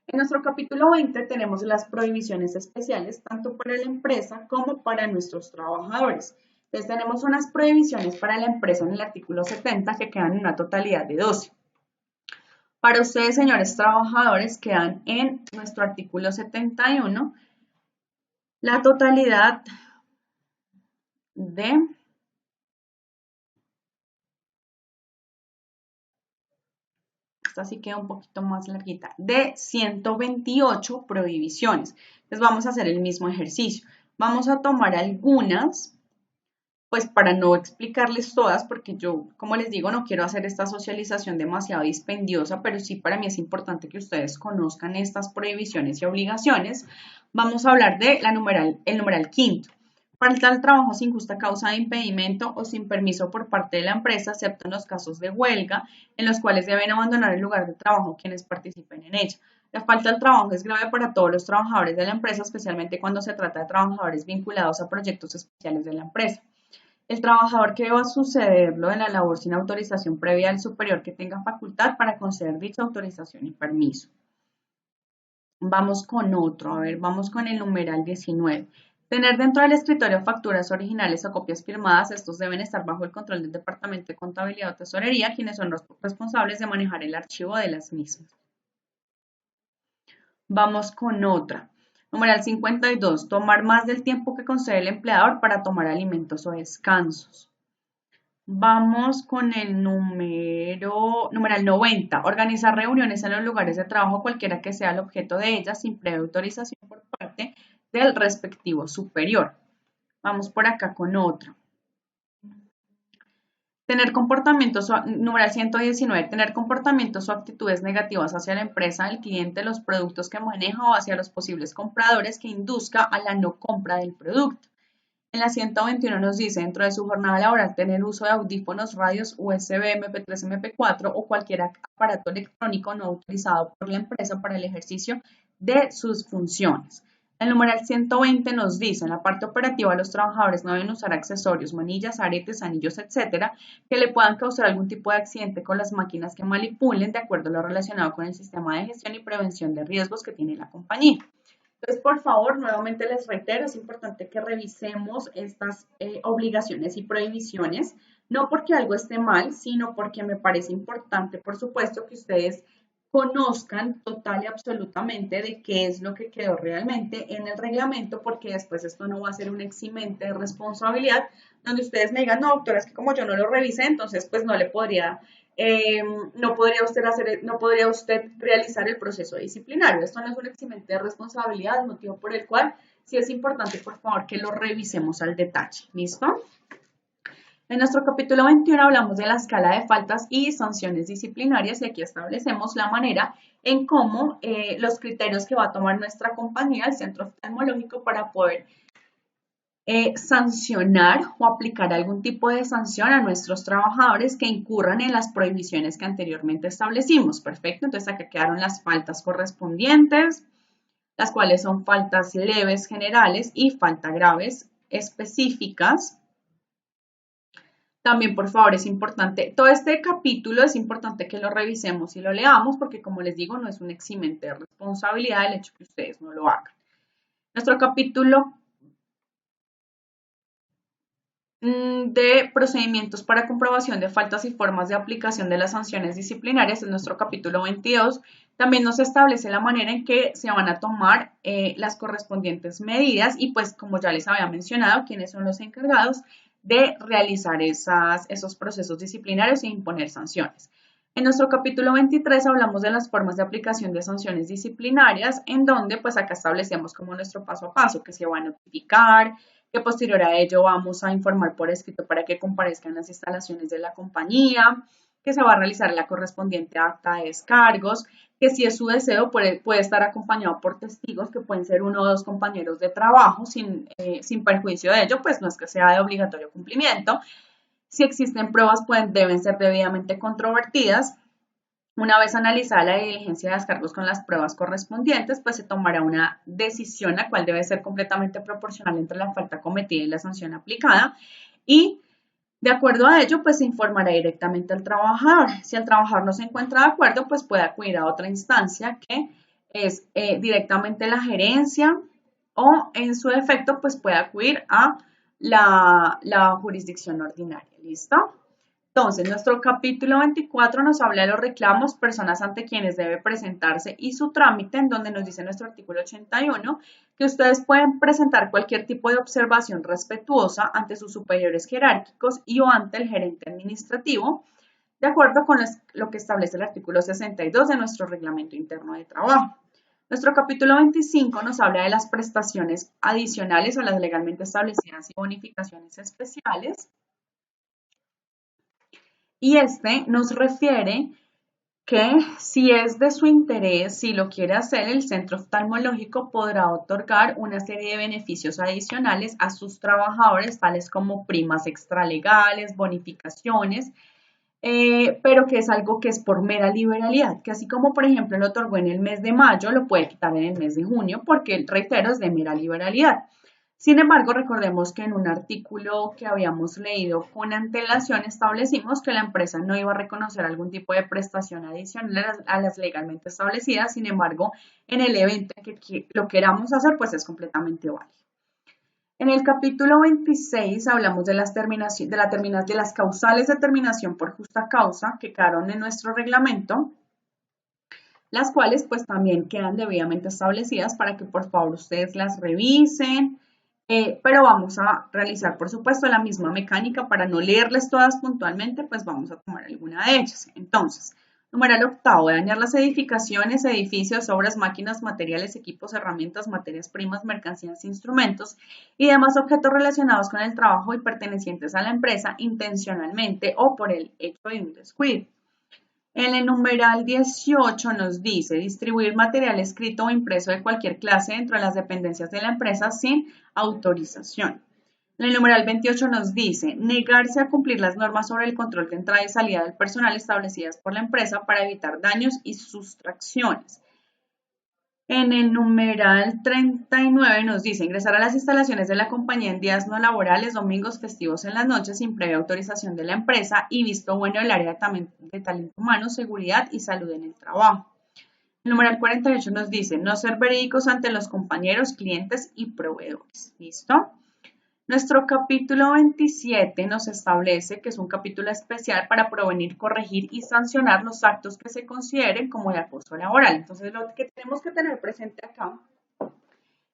En nuestro capítulo 20 tenemos las prohibiciones especiales, tanto para la empresa como para nuestros trabajadores. Entonces tenemos unas prohibiciones para la empresa en el artículo 70 que quedan en una totalidad de 12. Para ustedes, señores trabajadores, quedan en nuestro artículo 71 la totalidad de esta sí queda un poquito más larguita, de 128 prohibiciones. Entonces vamos a hacer el mismo ejercicio. Vamos a tomar algunas, pues para no explicarles todas, porque yo, como les digo, no quiero hacer esta socialización demasiado dispendiosa, pero sí para mí es importante que ustedes conozcan estas prohibiciones y obligaciones. Vamos a hablar de el numeral quinto. Falta al trabajo sin justa causa de impedimento o sin permiso por parte de la empresa, excepto en los casos de huelga, en los cuales deben abandonar el lugar de trabajo quienes participen en ella. La falta al trabajo es grave para todos los trabajadores de la empresa, especialmente cuando se trata de trabajadores vinculados a proyectos especiales de la empresa. El trabajador que deba sucederlo de la labor sin autorización previa del superior que tenga facultad para conceder dicha autorización y permiso. Vamos con otro, a ver, vamos con el numeral 19. Tener dentro del escritorio facturas originales o copias firmadas, estos deben estar bajo el control del Departamento de Contabilidad o Tesorería, quienes son los responsables de manejar el archivo de las mismas. Vamos con otra. Numeral 52. Tomar más del tiempo que concede el empleador para tomar alimentos o descansos. Vamos con el numeral 90. Organizar reuniones en los lugares de trabajo, cualquiera que sea el objeto de ellas, sin previa autorización por parte del respectivo superior. Vamos por acá con otro. Tener comportamientos, numeral 119, tener comportamientos o actitudes negativas hacia la empresa, el cliente, los productos que maneja o hacia los posibles compradores que induzca a la no compra del producto. En la 121 nos dice, dentro de su jornada laboral, tener uso de audífonos, radios USB, MP3, MP4 o cualquier aparato electrónico no autorizado por la empresa para el ejercicio de sus funciones. El numeral 120 nos dice, en la parte operativa, los trabajadores no deben usar accesorios, manillas, aretes, anillos, etcétera, que le puedan causar algún tipo de accidente con las máquinas que manipulen de acuerdo a lo relacionado con el sistema de gestión y prevención de riesgos que tiene la compañía. Entonces, por favor, nuevamente les reitero, es importante que revisemos estas obligaciones y prohibiciones, no porque algo esté mal, sino porque me parece importante, por supuesto, que ustedes conozcan total y absolutamente de qué es lo que quedó realmente en el reglamento, porque después esto no va a ser un eximente de responsabilidad, donde ustedes me digan, no, doctora, es que como yo no lo revisé, entonces pues no le podría no podría usted realizar el proceso disciplinario. Esto no es un eximente de responsabilidad, motivo por el cual sí es importante, por favor, que lo revisemos al detalle. ¿Listo? En nuestro capítulo 21 hablamos de la escala de faltas y sanciones disciplinarias y aquí establecemos la manera en cómo los criterios que va a tomar nuestra compañía, el Centro Oftalmológico, para poder sancionar o aplicar algún tipo de sanción a nuestros trabajadores que incurran en las prohibiciones que anteriormente establecimos. Perfecto, entonces acá quedaron las faltas correspondientes, las cuales son faltas leves generales y faltas graves específicas. También, por favor, es importante, todo este capítulo es importante que lo revisemos y lo leamos porque, como les digo, no es un eximente de responsabilidad el hecho que ustedes no lo hagan. Nuestro capítulo de procedimientos para comprobación de faltas y formas de aplicación de las sanciones disciplinarias en nuestro capítulo 22. También nos establece la manera en que se van a tomar las correspondientes medidas y pues como ya les había mencionado, quiénes son los encargados de realizar esos procesos disciplinarios e imponer sanciones. En nuestro capítulo 23 hablamos de las formas de aplicación de sanciones disciplinarias, en donde pues acá establecemos como nuestro paso a paso, que se va a notificar, que posterior a ello vamos a informar por escrito para que comparezcan las instalaciones de la compañía, que se va a realizar la correspondiente acta de descargos, que si es su deseo puede estar acompañado por testigos que pueden ser uno o dos compañeros de trabajo sin perjuicio de ello, pues no es que sea de obligatorio cumplimiento. Si existen pruebas, deben ser debidamente controvertidas. Una vez analizada la diligencia de descargos con las pruebas correspondientes, pues se tomará una decisión, la cual debe ser completamente proporcional entre la falta cometida y la sanción aplicada. Y de acuerdo a ello, pues se informará directamente al trabajador. Si el trabajador no se encuentra de acuerdo, pues puede acudir a otra instancia que es directamente la gerencia o en su defecto, pues puede acudir a la jurisdicción ordinaria. ¿Listo? Entonces, nuestro capítulo 24 nos habla de los reclamos, personas ante quienes debe presentarse y su trámite, en donde nos dice nuestro artículo 81 que ustedes pueden presentar cualquier tipo de observación respetuosa ante sus superiores jerárquicos y o ante el gerente administrativo, de acuerdo con lo que establece el artículo 62 de nuestro reglamento interno de trabajo. Nuestro capítulo 25 nos habla de las prestaciones adicionales a las legalmente establecidas y bonificaciones especiales. Y este nos refiere que si es de su interés, si lo quiere hacer, el centro oftalmológico podrá otorgar una serie de beneficios adicionales a sus trabajadores, tales como primas extralegales, bonificaciones, pero que es algo que es por mera liberalidad, que así como por ejemplo lo otorgó en el mes de mayo, lo puede quitar en el mes de junio, porque reitero, es de mera liberalidad. Sin embargo, recordemos que en un artículo que habíamos leído con antelación establecimos que la empresa no iba a reconocer algún tipo de prestación adicional a las legalmente establecidas. Sin embargo, en el evento en que lo queramos hacer, pues es completamente válido. En el capítulo 26 hablamos de las causales de terminación por justa causa que quedaron en nuestro reglamento, las cuales pues también quedan debidamente establecidas para que por favor ustedes las revisen. Pero vamos a realizar, por supuesto, la misma mecánica para no leerles todas puntualmente, pues vamos a tomar alguna de ellas. Entonces, numeral octavo, dañar las edificaciones, edificios, obras, máquinas, materiales, equipos, herramientas, materias primas, mercancías, instrumentos y demás objetos relacionados con el trabajo y pertenecientes a la empresa intencionalmente o por el hecho de un descuido. En el numeral 18 nos dice distribuir material escrito o impreso de cualquier clase dentro de las dependencias de la empresa sin autorización. En el numeral 28 nos dice negarse a cumplir las normas sobre el control de entrada y salida del personal establecidas por la empresa para evitar daños y sustracciones. En el numeral 39 nos dice ingresar a las instalaciones de la compañía en días no laborales, domingos, festivos en las noches, sin previa autorización de la empresa y visto bueno del área de talento humano, seguridad y salud en el trabajo. El numeral 48 nos dice no ser verídicos ante los compañeros, clientes y proveedores. ¿Listo? Nuestro capítulo 27 nos establece que es un capítulo especial para prevenir, corregir y sancionar los actos que se consideren como de acoso laboral. Entonces, lo que tenemos que tener presente acá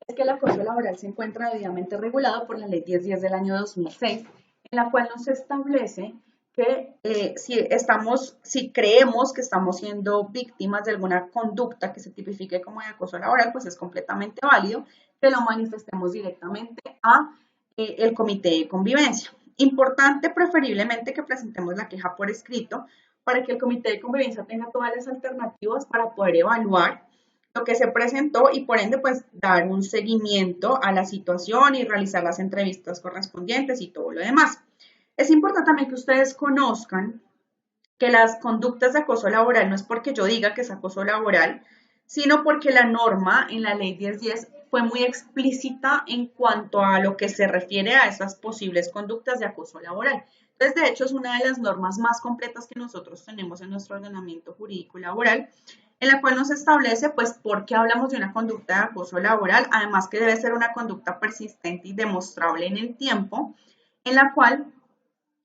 es que el acoso laboral se encuentra debidamente regulado por la Ley 1010 del año 2006, en la cual nos establece que si creemos que estamos siendo víctimas de alguna conducta que se tipifique como de acoso laboral, pues es completamente válido que lo manifestemos directamente a el comité de convivencia. Importante preferiblemente que presentemos la queja por escrito para que el comité de convivencia tenga todas las alternativas para poder evaluar lo que se presentó y por ende pues dar un seguimiento a la situación y realizar las entrevistas correspondientes y todo lo demás. Es importante también que ustedes conozcan que las conductas de acoso laboral no es porque yo diga que es acoso laboral, sino porque la norma en la ley 1010 fue muy explícita en cuanto a lo que se refiere a esas posibles conductas de acoso laboral. Entonces, de hecho, es una de las normas más completas que nosotros tenemos en nuestro ordenamiento jurídico laboral, en la cual nos establece, pues, por qué hablamos de una conducta de acoso laboral, además que debe ser una conducta persistente y demostrable en el tiempo, en la cual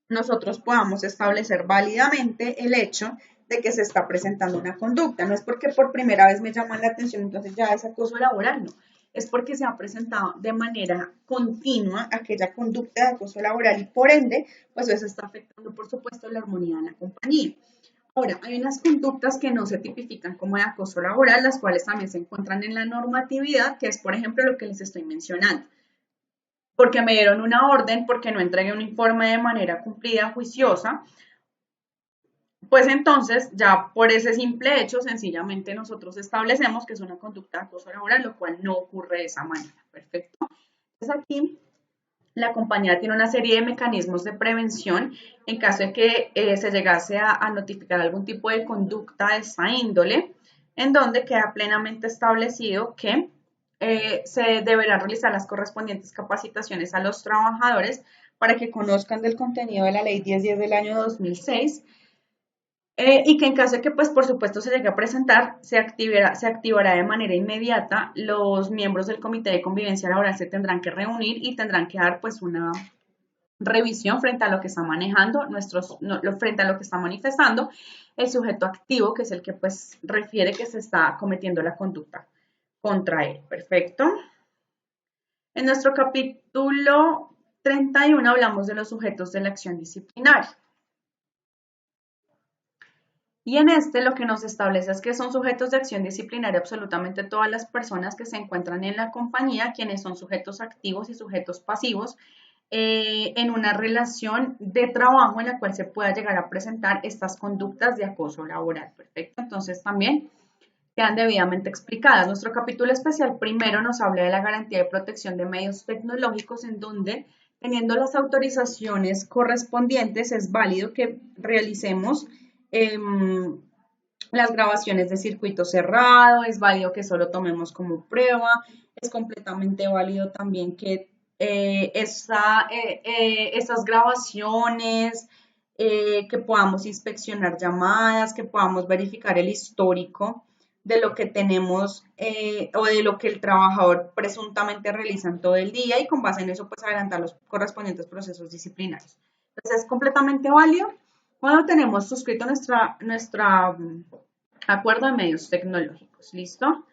nosotros podamos establecer válidamente el hecho de que se está presentando una conducta. No es porque por primera vez me llaman la atención, entonces ya es acoso laboral, no. Es porque se ha presentado de manera continua aquella conducta de acoso laboral y por ende, pues eso está afectando, por supuesto, la armonía de la compañía. Ahora, hay unas conductas que no se tipifican como de acoso laboral, las cuales también se encuentran en la normatividad, que es, por ejemplo, lo que les estoy mencionando. Porque me dieron una orden, porque no entregué un informe de manera cumplida, juiciosa, pues entonces ya por ese simple hecho, sencillamente nosotros establecemos que es una conducta de acoso laboral, lo cual no ocurre de esa manera. Perfecto. Entonces aquí la compañía tiene una serie de mecanismos de prevención en caso de que se llegase a notificar algún tipo de conducta de esa índole, en donde queda plenamente establecido que se deberán realizar las correspondientes capacitaciones a los trabajadores para que conozcan del contenido de la Ley 1010 del año 2006 y que en caso de que, pues, por supuesto, se llegue a presentar, se activará de manera inmediata. Los miembros del Comité de Convivencia Laboral se tendrán que reunir y tendrán que dar, pues, una revisión frente a lo que está manejando, frente a lo que está manifestando el sujeto activo, que es el que, pues, refiere que se está cometiendo la conducta contra él. Perfecto. En nuestro capítulo 31 hablamos de los sujetos de la acción disciplinaria. Y en este lo que nos establece es que son sujetos de acción disciplinaria absolutamente todas las personas que se encuentran en la compañía, quienes son sujetos activos y sujetos pasivos, en una relación de trabajo en la cual se pueda llegar a presentar estas conductas de acoso laboral. Perfecto, entonces también quedan debidamente explicadas. Nuestro capítulo especial primero nos habla de la garantía de protección de medios tecnológicos, en donde, teniendo las autorizaciones correspondientes, es válido que realicemos las grabaciones de circuito cerrado, es válido que solo tomemos como prueba, es completamente válido también que esas grabaciones, que podamos inspeccionar llamadas, que podamos verificar el histórico de lo que tenemos o de lo que el trabajador presuntamente realiza en todo el día y con base en eso pues adelantar los correspondientes procesos disciplinarios. Entonces es completamente válido cuando tenemos suscrito nuestra acuerdo de medios tecnológicos. ¿Listo?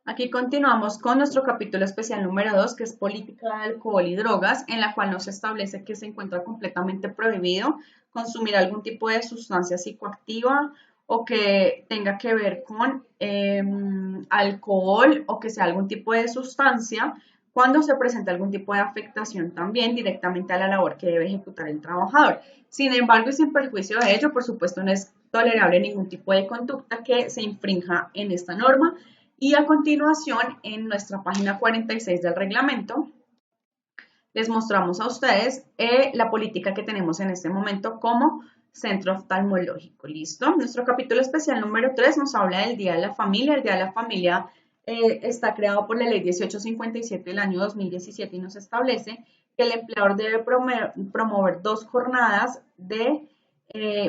Aquí continuamos con nuestro capítulo especial número 2, que es política de alcohol y drogas, en la cual nos establece que se encuentra completamente prohibido consumir algún tipo de sustancia psicoactiva o que tenga que ver con alcohol o que sea algún tipo de sustancia cuando se presenta algún tipo de afectación también directamente a la labor que debe ejecutar el trabajador. Sin embargo, y sin perjuicio de ello, por supuesto, no es tolerable ningún tipo de conducta que se infrinja en esta norma. Y a continuación, en nuestra página 46 del reglamento, les mostramos a ustedes la política que tenemos en este momento como centro oftalmológico. ¿Listo? Nuestro capítulo especial número 3 nos habla del Día de la Familia. El Día de la Familia está creado por la Ley 1857 del año 2017 y nos establece que el empleador debe promover 2 jornadas de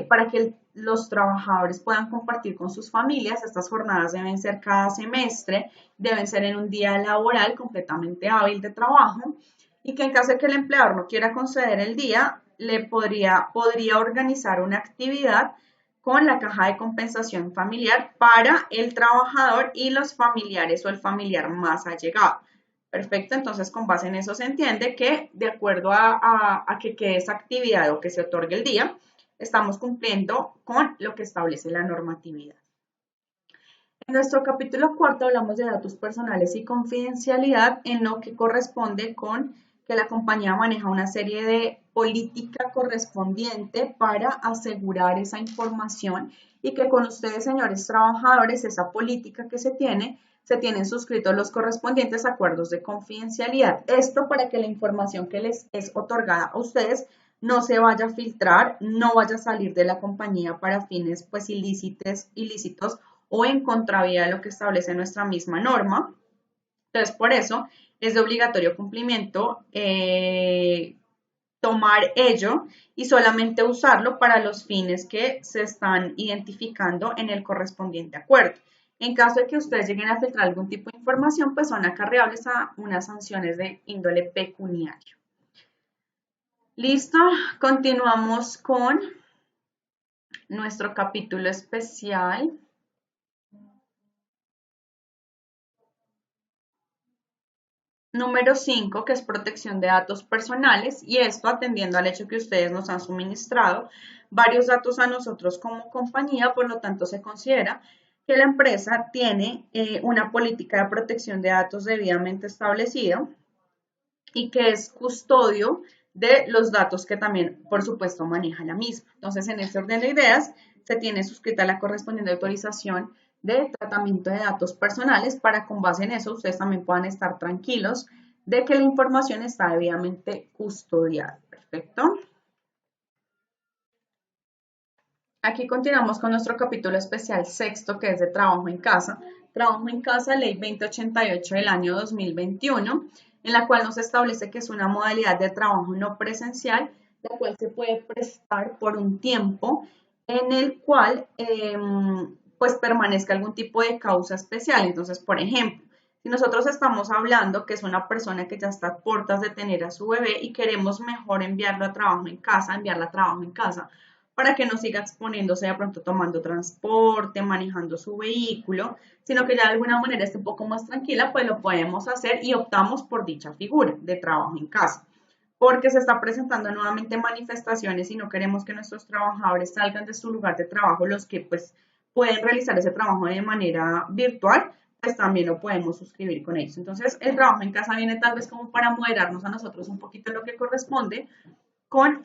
para que los trabajadores puedan compartir con sus familias. Estas jornadas deben ser cada semestre, deben ser en un día laboral completamente hábil de trabajo y que en caso de que el empleador no quiera conceder el día, podría organizar una actividad con la caja de compensación familiar para el trabajador y los familiares o el familiar más allegado. Perfecto, entonces con base en eso se entiende que de acuerdo a que quede esa actividad o que se otorgue el día, estamos cumpliendo con lo que establece la normatividad. En nuestro capítulo cuarto hablamos de datos personales y confidencialidad, en lo que corresponde con que la compañía maneja una serie de política correspondiente para asegurar esa información y que con ustedes, señores trabajadores, esa política que se tienen suscritos los correspondientes acuerdos de confidencialidad. Esto para que la información que les es otorgada a ustedes no se vaya a filtrar, no vaya a salir de la compañía para fines pues ilícitos o en contravía de lo que establece nuestra misma norma. Entonces, por eso es de obligatorio cumplimiento tomar ello y solamente usarlo para los fines que se están identificando en el correspondiente acuerdo. En caso de que ustedes lleguen a filtrar algún tipo de información, pues son acarreables a unas sanciones de índole pecuniario. Listo, continuamos con nuestro capítulo especial. Número 5, que es protección de datos personales, y esto atendiendo al hecho que ustedes nos han suministrado varios datos a nosotros como compañía, por lo tanto se considera que la empresa tiene una política de protección de datos debidamente establecida y que es custodio de los datos que también, por supuesto, maneja la misma. Entonces, en este orden de ideas, se tiene suscrita la correspondiente autorización de tratamiento de datos personales para con base en eso ustedes también puedan estar tranquilos de que la información está debidamente custodiada. Perfecto. Aquí continuamos con nuestro capítulo especial sexto, que es de trabajo en casa. Trabajo en casa, ley 2088 del año 2021, en la cual nos establece que es una modalidad de trabajo no presencial, la cual se puede prestar por un tiempo en el cual pues permanezca algún tipo de causa especial. Entonces, por ejemplo, si nosotros estamos hablando que es una persona que ya está a puertas de tener a su bebé y queremos mejor enviarla a trabajo en casa, para que no siga exponiéndose de pronto tomando transporte, manejando su vehículo, sino que ya de alguna manera esté un poco más tranquila, pues lo podemos hacer y optamos por dicha figura de trabajo en casa. Porque se está presentando nuevamente manifestaciones y no queremos que nuestros trabajadores salgan de su lugar de trabajo, los que pues pueden realizar ese trabajo de manera virtual, pues también lo podemos suscribir con ellos. Entonces, el trabajo en casa viene tal vez como para moderarnos a nosotros un poquito lo que corresponde con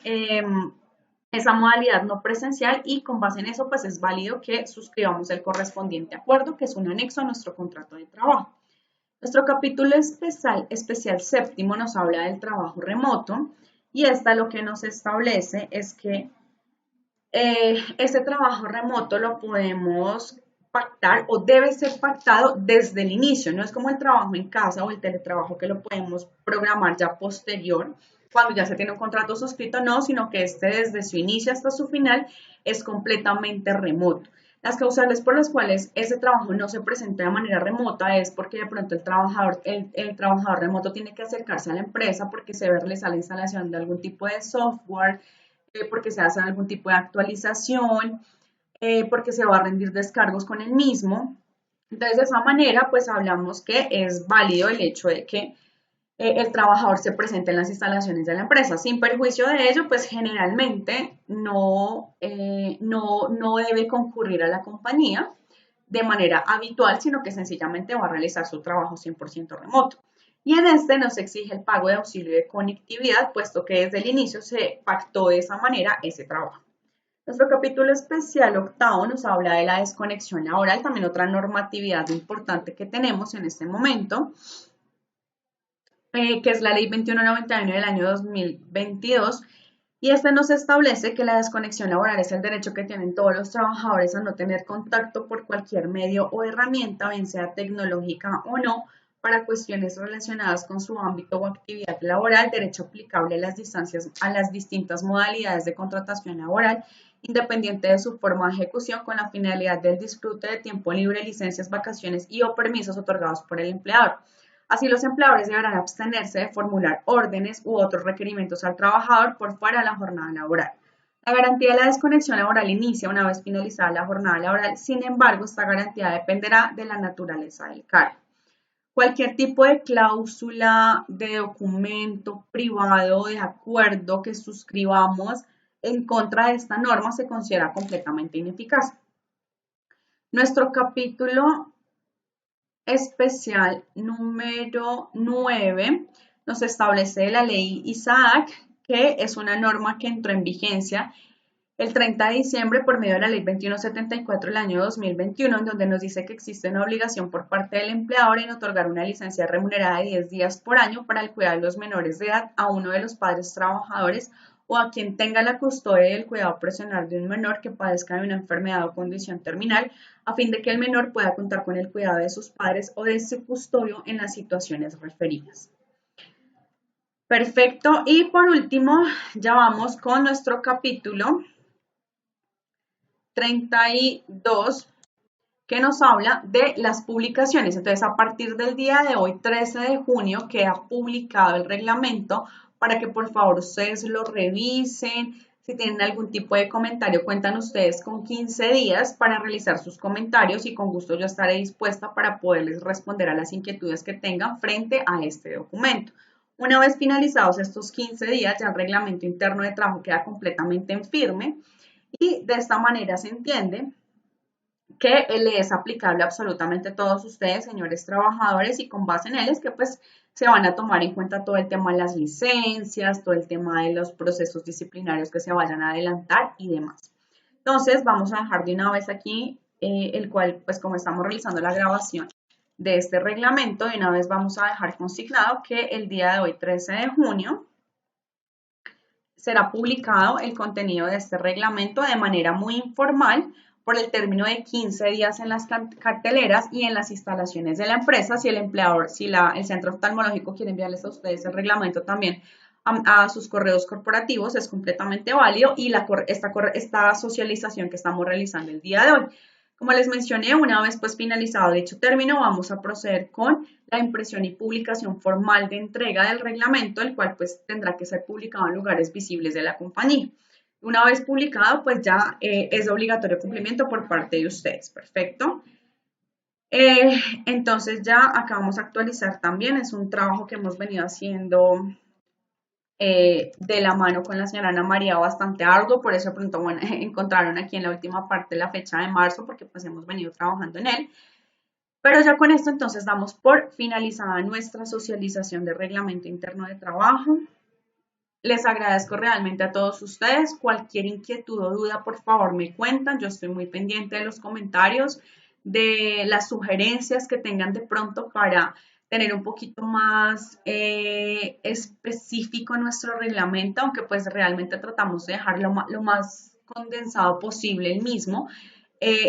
esa modalidad no presencial y con base en eso pues es válido que suscribamos el correspondiente acuerdo que es un anexo a nuestro contrato de trabajo. Nuestro capítulo especial séptimo nos habla del trabajo remoto y esta lo que nos establece es que ese trabajo remoto lo podemos pactar o debe ser pactado desde el inicio, no es como el trabajo en casa o el teletrabajo que lo podemos programar ya posterior, cuando ya se tiene un contrato suscrito, no, sino que este desde su inicio hasta su final es completamente remoto. Las causales por las cuales ese trabajo no se presenta de manera remota es porque de pronto el trabajador remoto tiene que acercarse a la empresa porque se realiza la instalación de algún tipo de software, porque se hace algún tipo de actualización, porque se va a rendir descargos con el mismo. Entonces, de esa manera, pues hablamos que es válido el hecho de que el trabajador se presente en las instalaciones de la empresa. Sin perjuicio de ello, pues generalmente no debe concurrir a la compañía de manera habitual, sino que sencillamente va a realizar su trabajo 100% remoto. Y en este nos exige el pago de auxilio de conectividad, puesto que desde el inicio se pactó de esa manera ese trabajo. Nuestro capítulo especial octavo nos habla de la desconexión laboral, también otra normatividad importante que tenemos en este momento, que es la Ley 2191 del año 2022, y este nos establece que la desconexión laboral es el derecho que tienen todos los trabajadores a no tener contacto por cualquier medio o herramienta, bien sea tecnológica o no, para cuestiones relacionadas con su ámbito o actividad laboral, derecho aplicable a las distintas modalidades de contratación laboral independiente de su forma de ejecución, con la finalidad del disfrute de tiempo libre, licencias, vacaciones y o permisos otorgados por el empleador. Así, los empleadores deberán abstenerse de formular órdenes u otros requerimientos al trabajador por fuera de la jornada laboral. La garantía de la desconexión laboral inicia una vez finalizada la jornada laboral. Sin embargo, esta garantía dependerá de la naturaleza del cargo. Cualquier tipo de cláusula, de documento privado, de acuerdo que suscribamos en contra de esta norma se considera completamente ineficaz. Nuestro capítulo especial número 9 nos establece la ley Isaac, que es una norma que entró en vigencia el 30 de diciembre por medio de la ley 2174 del año 2021, en donde nos dice que existe una obligación por parte del empleador en otorgar una licencia remunerada de 10 días por año para el cuidado de los menores de edad a uno de los padres trabajadores o a quien tenga la custodia y el cuidado personal de un menor que padezca de una enfermedad o condición terminal, a fin de que el menor pueda contar con el cuidado de sus padres o de su custodio en las situaciones referidas. Perfecto. Y por último, ya vamos con nuestro capítulo 32, que nos habla de las publicaciones. Entonces, a partir del día de hoy, 13 de junio, queda publicado el reglamento para que por favor ustedes lo revisen. Si tienen algún tipo de comentario, cuentan ustedes con 15 días para realizar sus comentarios y con gusto yo estaré dispuesta para poderles responder a las inquietudes que tengan frente a este documento. Una vez finalizados estos 15 días, ya el reglamento interno de trabajo queda completamente en firme y de esta manera se entiende que le es aplicable absolutamente a todos ustedes, señores trabajadores, y con base en él es que pues se van a tomar en cuenta todo el tema de las licencias, todo el tema de los procesos disciplinarios que se vayan a adelantar y demás. Entonces vamos a dejar de una vez aquí el cual, pues como estamos realizando la grabación de este reglamento, de una vez vamos a dejar consignado que el día de hoy, 13 de junio, será publicado el contenido de este reglamento de manera muy informal por el término de 15 días en las carteleras y en las instalaciones de la empresa. Si el empleador, si el centro oftalmológico quiere enviarles a ustedes el reglamento también a sus correos corporativos, es completamente válido y esta socialización que estamos realizando el día de hoy. Como les mencioné, una vez pues finalizado dicho término, vamos a proceder con la impresión y publicación formal de entrega del reglamento, el cual pues tendrá que ser publicado en lugares visibles de la compañía. Una vez publicado, pues ya es de obligatorio cumplimiento por parte de ustedes. Perfecto. Entonces ya acá vamos a actualizar también, es un trabajo que hemos venido haciendo de la mano con la señora Ana María bastante arduo, por eso de pronto bueno, encontraron aquí en la última parte la fecha de marzo, porque pues hemos venido trabajando en él. Pero ya con esto entonces damos por finalizada nuestra socialización de reglamento interno de trabajo. Les agradezco realmente a todos ustedes. Cualquier inquietud o duda, por favor, me cuentan. Yo estoy muy pendiente de los comentarios, de las sugerencias que tengan de pronto para tener un poquito más específico nuestro reglamento, aunque pues realmente tratamos de dejar lo más condensado posible el mismo,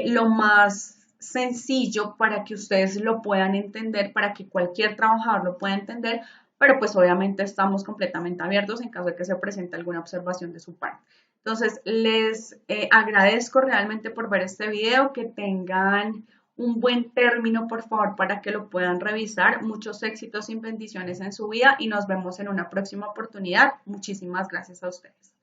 lo más sencillo para que ustedes lo puedan entender, para que cualquier trabajador lo pueda entender, pero pues obviamente estamos completamente abiertos en caso de que se presente alguna observación de su parte. Entonces, les agradezco realmente por ver este video, que tengan un buen término, por favor, para que lo puedan revisar. Muchos éxitos y bendiciones en su vida y nos vemos en una próxima oportunidad. Muchísimas gracias a ustedes.